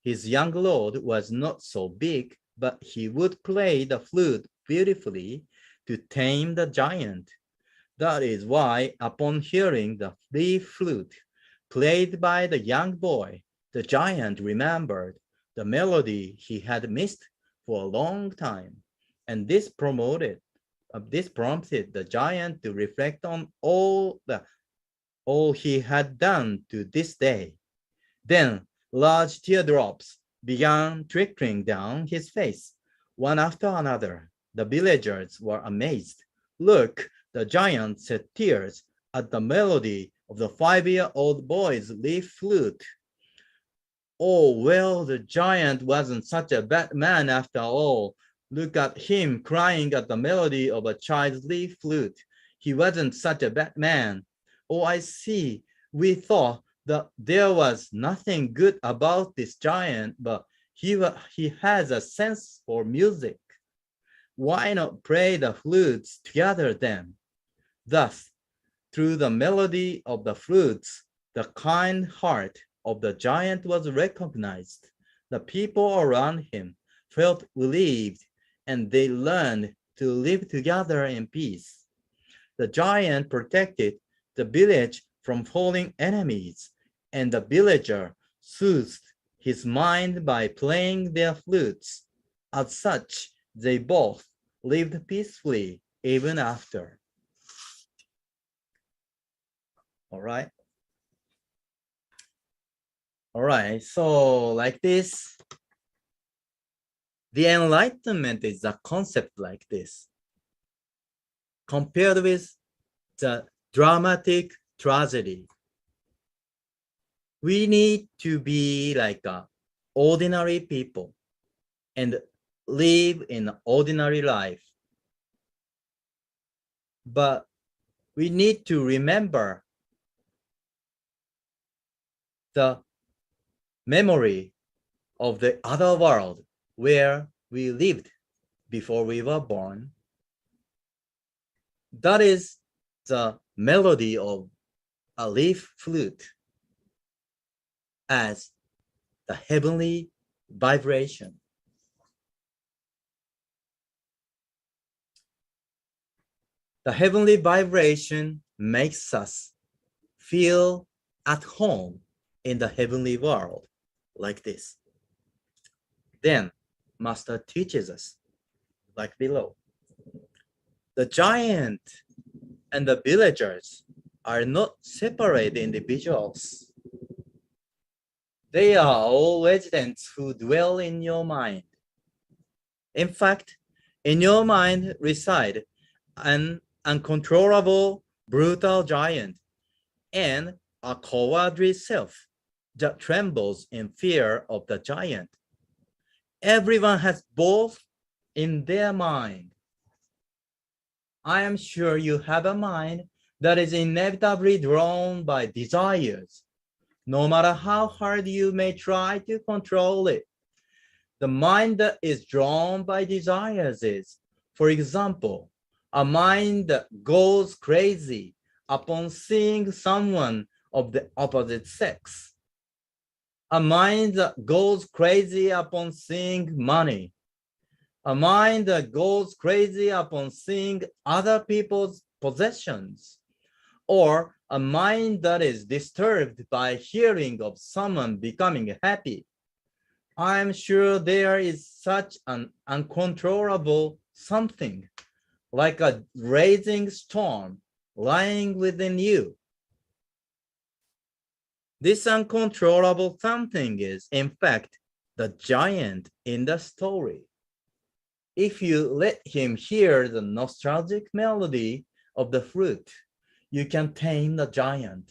His young lord was not so big, but he would play the flute beautifully to tame the giant. That is why, upon hearing the leaf flute played by the young boy, the giant remembered the melody he had missed for a long time, and this prompted the giant to reflect on all he had done to this day. Then large teardrops began trickling down his face, one after another. The villagers were amazed. Look, the giant shed tears at the melody of the 5-year-old boy's leaf flute. Oh, well, the giant wasn't such a bad man after all. Look at him crying at the melody of a child's leaf flute. He wasn't such a bad man. Oh, I see. We thought that there was nothing good about this giant, but he has a sense for music. Why not play the flutes together then? Thus, through the melody of the flutes, the kind heart of the giant was recognized. The people around him felt relieved, and they learned to live together in peace. The giant protected the village from falling enemies, and the villager soothed his mind by playing their flutes. As such, they both lived peacefully even after. All right. All right, so like this, the Enlightenment is a concept like this. Compared with the dramatic tragedy, we need to be like ordinary people and live in ordinary life. But we need to remember the memory of the other world where we lived before we were born. That is the melody of a leaf flute as the heavenly vibration. The heavenly vibration makes us feel at home in the heavenly world like this. Then Master teaches us like below. The giant and the villagers are not separate individuals. They are all residents who dwell in your mind. In fact, in your mind reside an uncontrollable, brutal giant and a cowardly self that trembles in fear of the giant. Everyone has both in their mind. I am sure you have a mind that is inevitably drawn by desires, no matter how hard you may try to control it. The mind that is drawn by desires is, for example, a mind that goes crazy upon seeing someone of the opposite sex. A mind that goes crazy upon seeing money. A mind that goes crazy upon seeing other people's possessions. Or a mind that is disturbed by hearing of someone becoming happy. I am sure there is such an uncontrollable something, like a raging storm lying within you. This uncontrollable something is, in fact, the giant in the story. If you let him hear the nostalgic melody of the flute, you can tame the giant.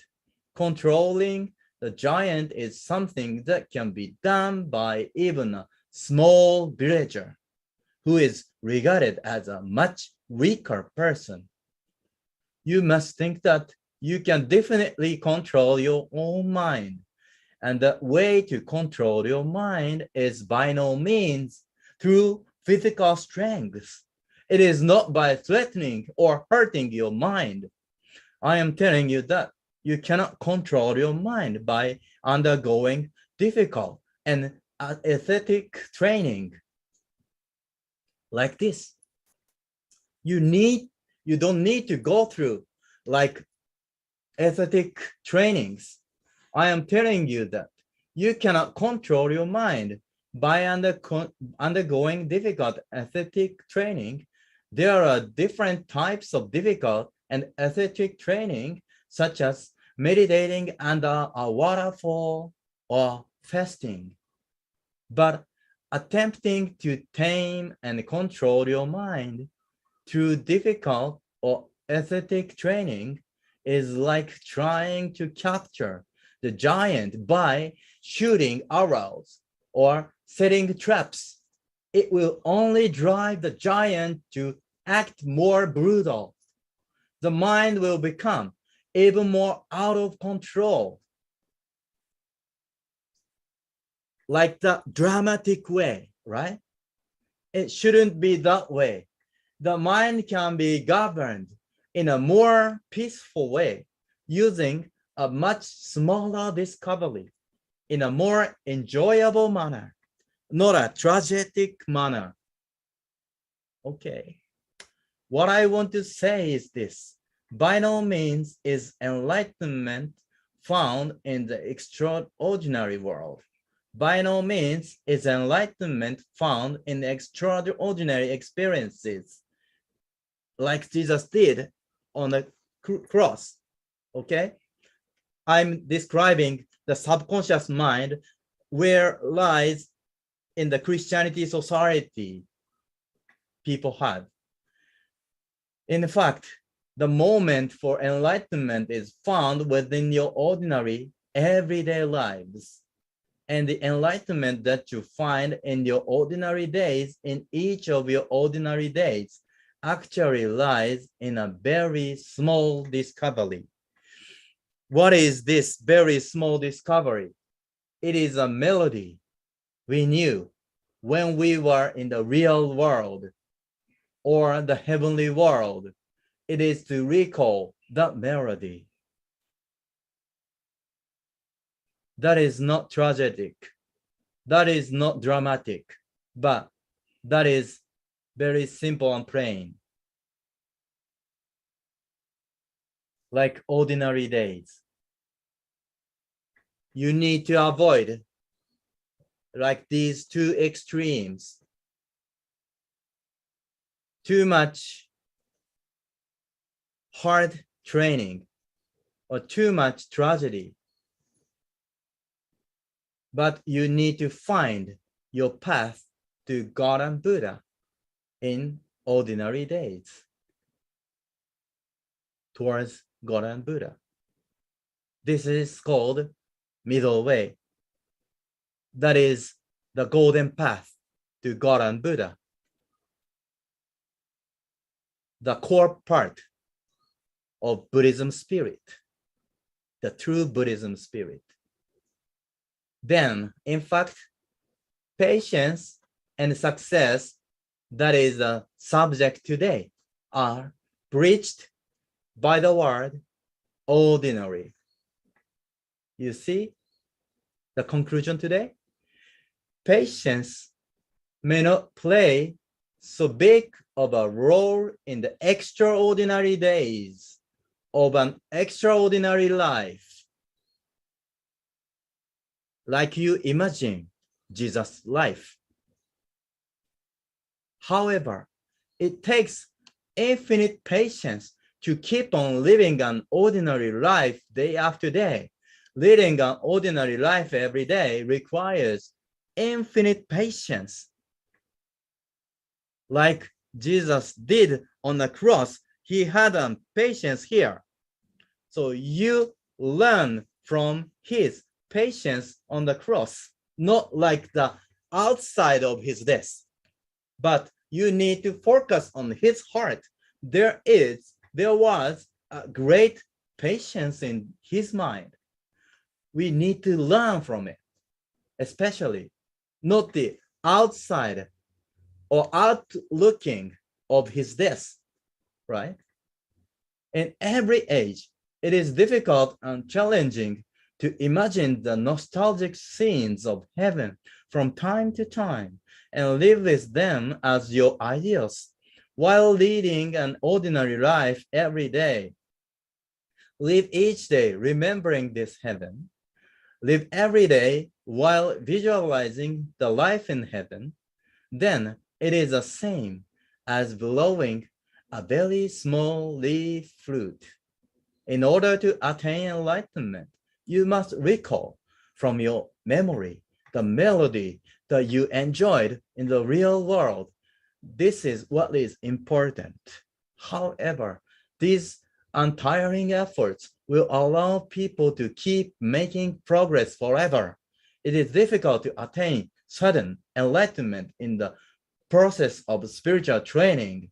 Controlling the giant is something that can be done by even a small villager who is regarded as a much weaker person. You must think that you can definitely control your own mind And the way to control your mind is by no means through physical strength. It is not by threatening or hurting your mind. I am telling you that you cannot control your mind by undergoing difficult and aesthetic training like this. You don't need to go through like aesthetic trainings. I am telling you that you cannot control your mind by undergoing difficult aesthetic training. There are different types of difficult and aesthetic training, such as meditating under a waterfall or fasting. But attempting to tame and control your mind through difficult or aesthetic training is like trying to capture the giant by shooting arrows or setting traps. It will only drive the giant to act more brutal. The mind will become even more out of control, like the dramatic way, right? It shouldn't be that way. The mind can be governed in a more peaceful way using a much smaller discovery in a more enjoyable manner, not a tragic manner. Okay. What I want to say is this: by no means is enlightenment found in the extraordinary world. By no means is enlightenment found in extraordinary experiences like Jesus did on the cross. Okay? I'm describing the subconscious mind where lies in the Christianity society people have. In fact, the moment for enlightenment is found within your ordinary everyday lives. And the enlightenment that you find in your ordinary days, in each of your ordinary days, actually lies in a very small discovery. What is this very small discovery? It is a melody we knew when we were in the real world or the heavenly world. It is to recall that melody. That is not tragic. That is not dramatic, but that is very simple and plain. Like ordinary days. You need to avoid like these two extremes. Too much hard training or too much tragedy. But you need to find your path to God and Buddha in ordinary days towards God and Buddha. This is called middle way. That is the golden path to God and Buddha. The core part of Buddhism spirit, the true Buddhism spirit. Then, in fact, patience and success, that is the subject today, are breached by the word ordinary. You see the conclusion today? Patience may not play so big of a role in the extraordinary days of an extraordinary life, like you imagine Jesus' life. However, it takes infinite patience to keep on living an ordinary life day after day. Leading an ordinary life every day requires infinite patience. Like Jesus did on the cross, he had patience here. So you learn from his patience on the cross, not like the outside of his death, but you need to focus on his heart. There was a great patience in his mind. we need to learn from it, especially not the outside or outlooking of his death, right? In every age, it is difficult and challenging to imagine the nostalgic scenes of heaven from time to time and live with them as your ideals while leading an ordinary life every day. Live each day remembering this heaven. Live every day while visualizing the life in heaven. Then it is the same as blowing a very small leaf flute. In order to attain enlightenment, you must recall from your memory the melody that you enjoyed in the real world. This is what is important. However, these untiring efforts will allow people to keep making progress forever. It is difficult to attain sudden enlightenment in the process of spiritual training.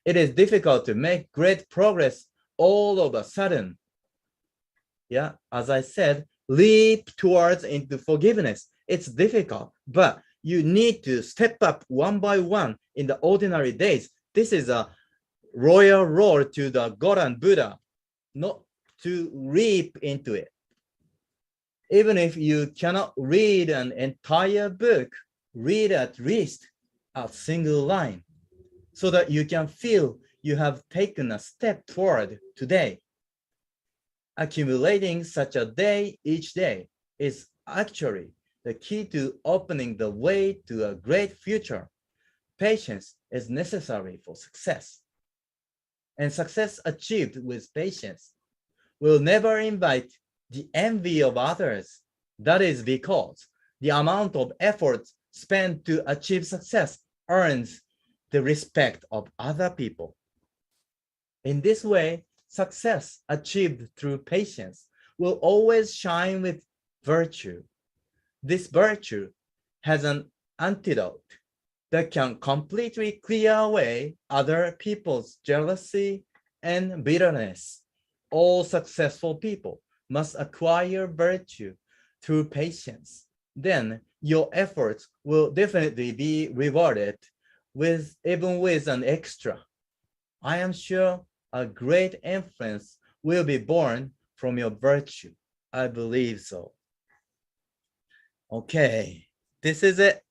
It is difficult to make great progress all of a sudden. Yeah, as I said, leap towards into forgiveness. It's difficult, but you need to step up one by one in the ordinary days. This is a royal role to the God and Buddha, not to leap into it. Even if you cannot read an entire book, read at least a single line so that you can feel you have taken a step toward today. Accumulating such a day each day is actually the key to opening the way to a great future. Patience is necessary for success. And success achieved with patience will never invite the envy of others. That is because the amount of effort spent to achieve success earns the respect of other people. In this way, success achieved through patience will always shine with virtue. This virtue has an antidote that can completely clear away other people's jealousy and bitterness. All successful people must acquire virtue through patience. Then your efforts will definitely be rewarded even with an extra. I am sure a great influence will be born from your virtue. I believe so. Okay, this is it.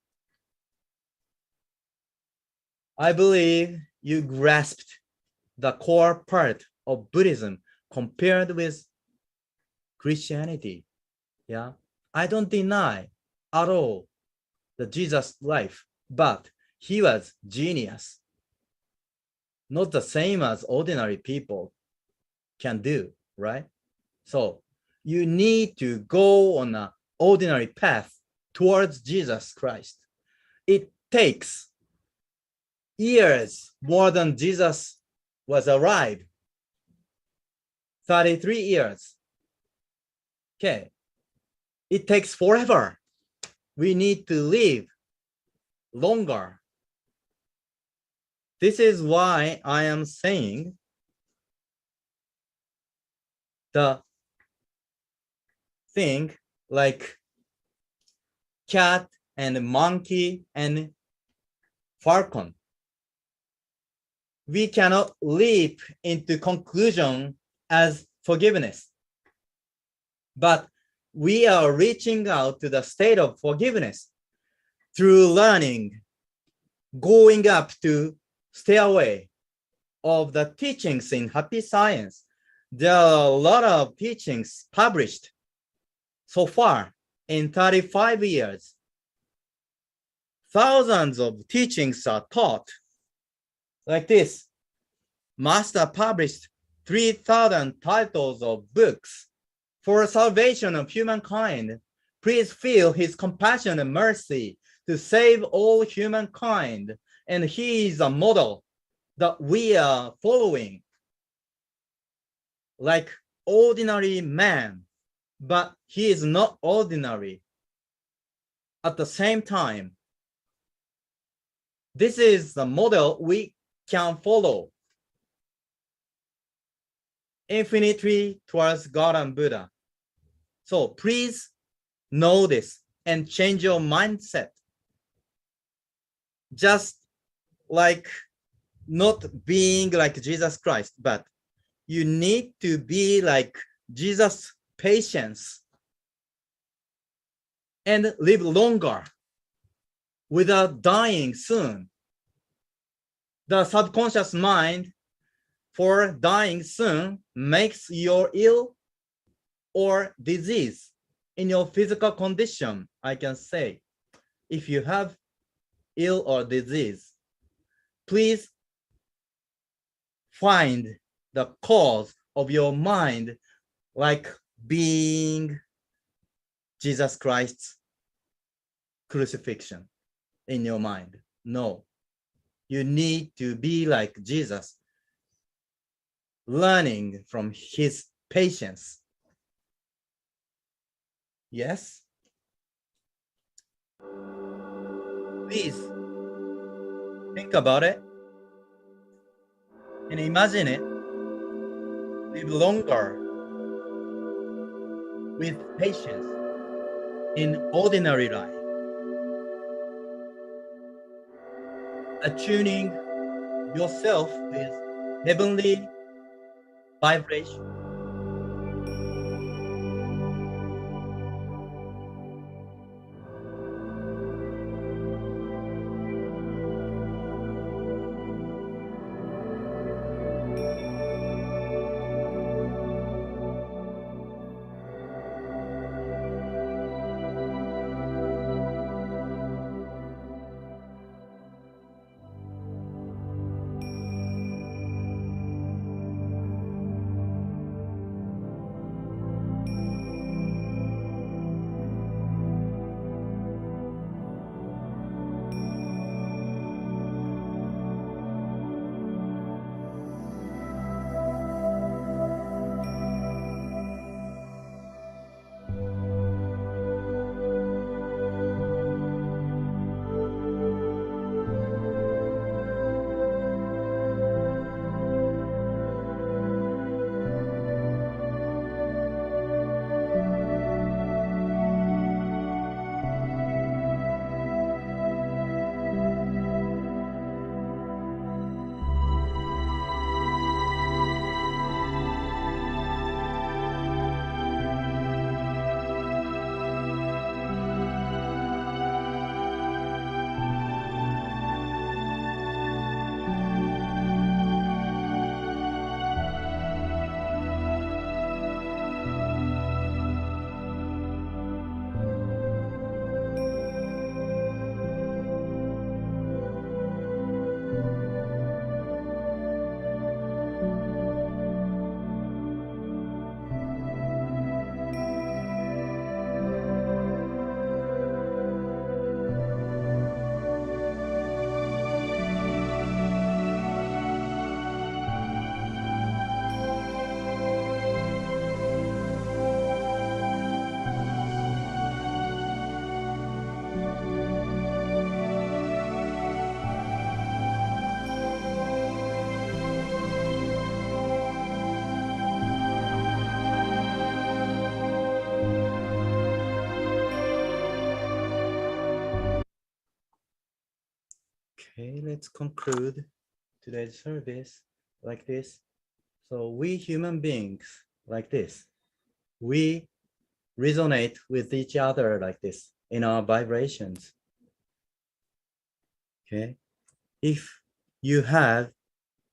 I believe you grasped the core part of Buddhism compared with Christianity. Yeah, I don't deny at all the Jesus life, but he was genius. Not the same as ordinary people can do, right? So you need to go on an ordinary path towards Jesus Christ. It takes years more than Jesus was alive. 33 years. Okay. It takes forever. We need to live longer. This is why I am saying the thing like cat and monkey and falcon. We cannot leap into conclusion as forgiveness, but we are reaching out to the state of forgiveness through learning, going up to stairway of the teachings in Happy Science. There are a lot of teachings published so far in 35 years. Thousands of teachings are taught like this. Master published 3,000 titles of books for salvation of humankind. Please feel his compassion and mercy to save all humankind. And he is a model that we are following. Like ordinary man, but he is not ordinary. At the same time, this is the model we can follow. Infinitely towards God and Buddha. So please know this and change your mindset. Just like not being like Jesus Christ, but you need to be like Jesus' patience and live longer without dying soon. The subconscious mind for dying soon makes you ill or disease in your physical condition, I can say. If you have ill or disease, please find the cause of your mind, like being Jesus Christ's crucifixion in your mind. No, you need to be like Jesus, learning from his patience. Yes? Please think about it and imagine it. Live longer with patience in ordinary life, attuning yourself with heavenly vibration. Okay, let's conclude today's service like this. So we human beings like this, we resonate with each other like this in our vibrations. Okay, if you have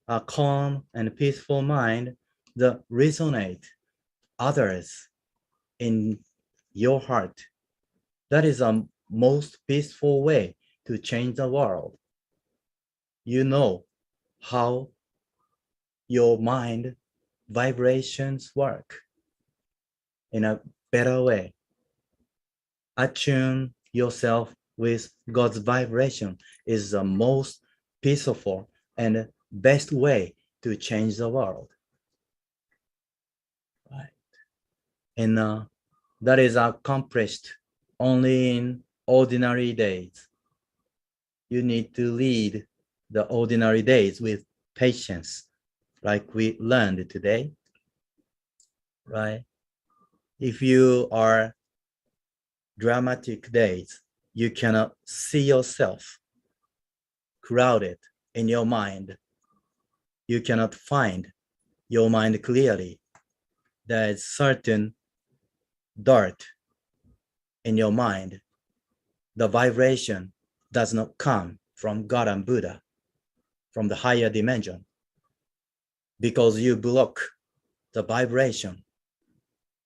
a calm and peaceful mind that resonate others in your heart, that is a most peaceful way to change the world. You know how your mind vibrations work in a better way. Attune yourself with God's vibration is the most peaceful and best way to change the world. Right. And that is accomplished only in ordinary days. You need to lead the ordinary days with patience, like we learned today, right? If you are dramatic days, you cannot see yourself crowded in your mind. You cannot find your mind clearly. There is certain dirt in your mind. The vibration does not come from God and Buddha, from the higher dimension, because you block the vibration.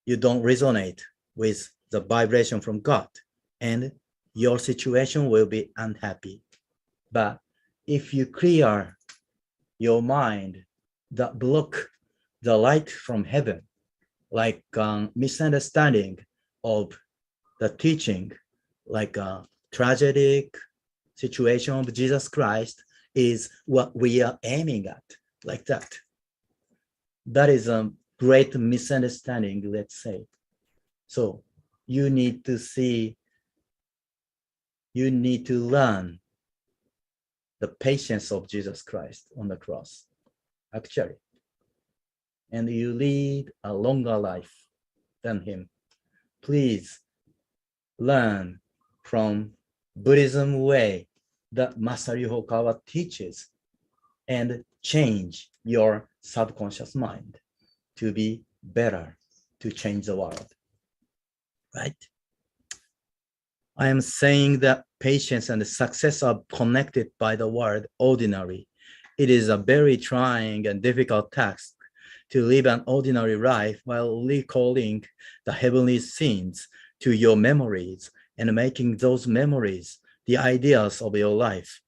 You don't resonate with the vibration from God, and your situation will be unhappy. But if you clear your mind that block the light from heaven, like misunderstanding of the teaching, like a tragic situation of Jesus Christ is what we are aiming at, like that. That is a great misunderstanding, let's say. So you need to see, you need to learn the patience of Jesus Christ on the cross, actually. And you lead a longer life than him. Please learn from Buddhism way that Masaru Hokawa teaches and change your subconscious mind to be better, to change the world, right? I am saying that patience and success are connected by the word ordinary. It is a very trying and difficult task to live an ordinary life while recalling the heavenly scenes to your memories and making those memories the ideas of your life.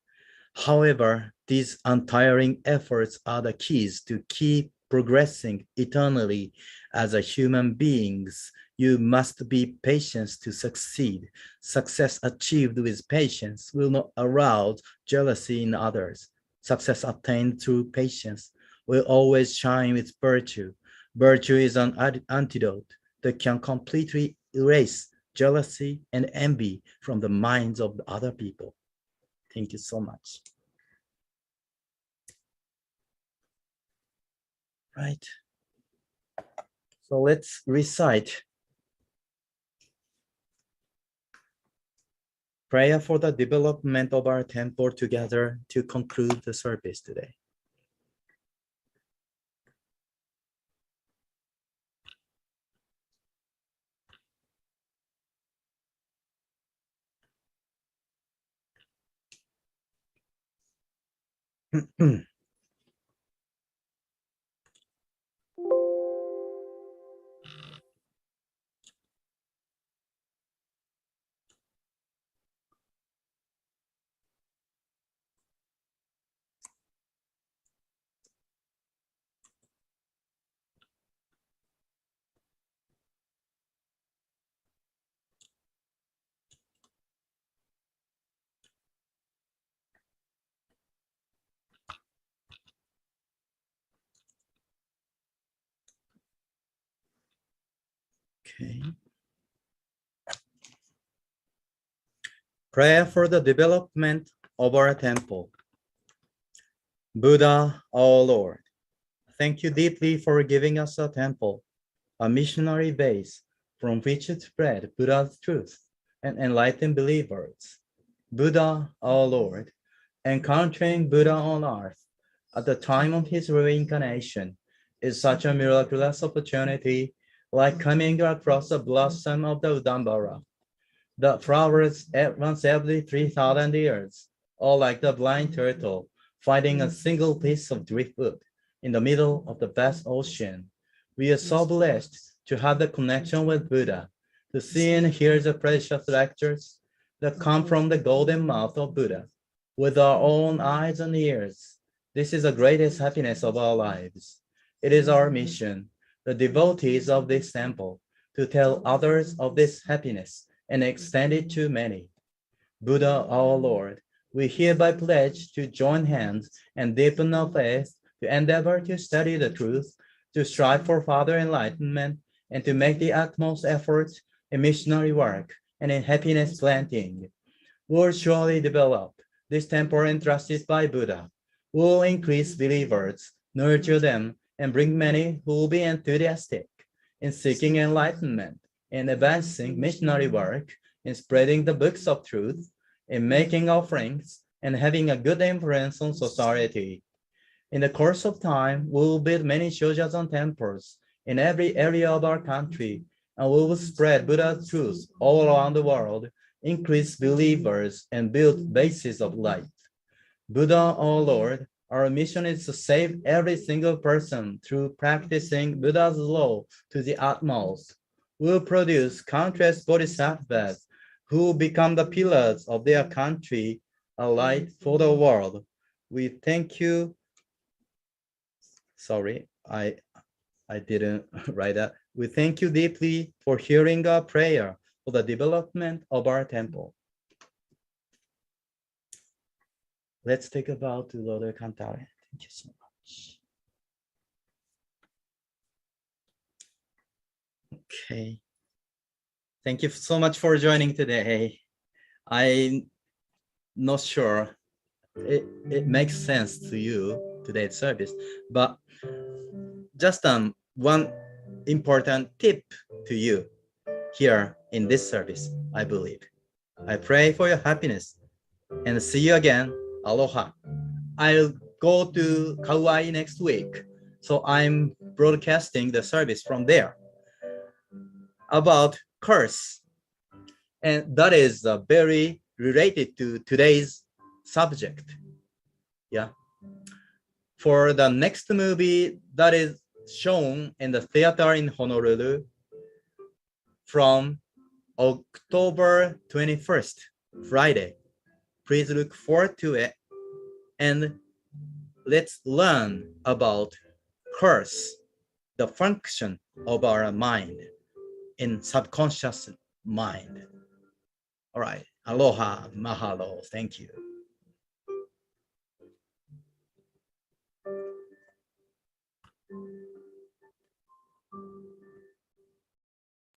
However, these untiring efforts are the keys to keep progressing eternally as a human beings. You must be patient to succeed. Success achieved with patience will not arouse jealousy in others. Success attained through patience will always shine with virtue. Virtue is an antidote that can completely erase jealousy and envy from the minds of other people. Thank you so much. Right. So let's recite prayer for the development of our temple together to conclude the service today. Okay. Prayer for the development of our temple. Buddha, our Lord, thank you deeply for giving us a temple, a missionary base from which to spread Buddha's truth and enlighten believers. Buddha, our Lord, encountering Buddha on earth at the time of his reincarnation is such a miraculous opportunity, like coming across the blossom of the Udambara that flowers once every 3,000 years, or like the blind turtle finding a single piece of driftwood in the middle of the vast ocean. We are so blessed to have the connection with Buddha, to see and hear the precious lectures that come from the golden mouth of Buddha with our own eyes and ears. This is the greatest happiness of our lives. It is our mission, the devotees of this temple, to tell others of this happiness and extend it to many. Buddha, our Lord, we hereby pledge to join hands and deepen our faith, to endeavor to study the truth, to strive for further enlightenment, and to make the utmost efforts in missionary work and in happiness planting. We will surely develop this temple entrusted by Buddha. We will increase believers, nurture them, and bring many who will be enthusiastic in seeking enlightenment, in advancing missionary work, in spreading the books of truth, in making offerings, and having a good influence on society. In the course of time, we will build many churches and temples in every area of our country, and we will spread Buddha's truth all around the world, increase believers, and build bases of light. Buddha, our Lord, our mission is to save every single person through practicing Buddha's law to the utmost. We will produce countless bodhisattvas who become the pillars of their country, a light for the world. We thank you. Sorry, I didn't write that. We thank you deeply for hearing our prayer for the development of our temple. Let's take a bow to Lord Cantare. Thank you so much. Okay. Thank you so much for joining today. I'm not sure it makes sense to you, today's service, but just one important tip to you here in this service, I believe. I pray for your happiness and see you again. Aloha. I'll go to Kauai next week, so I'm broadcasting the service from there about curse, and that is very related to today's subject. Yeah. For the next movie that is shown in the theater in Honolulu from October 21st, Friday. Please look forward to it, and let's learn about curse, the function of our mind in subconscious mind. All right. Aloha, mahalo. Thank you.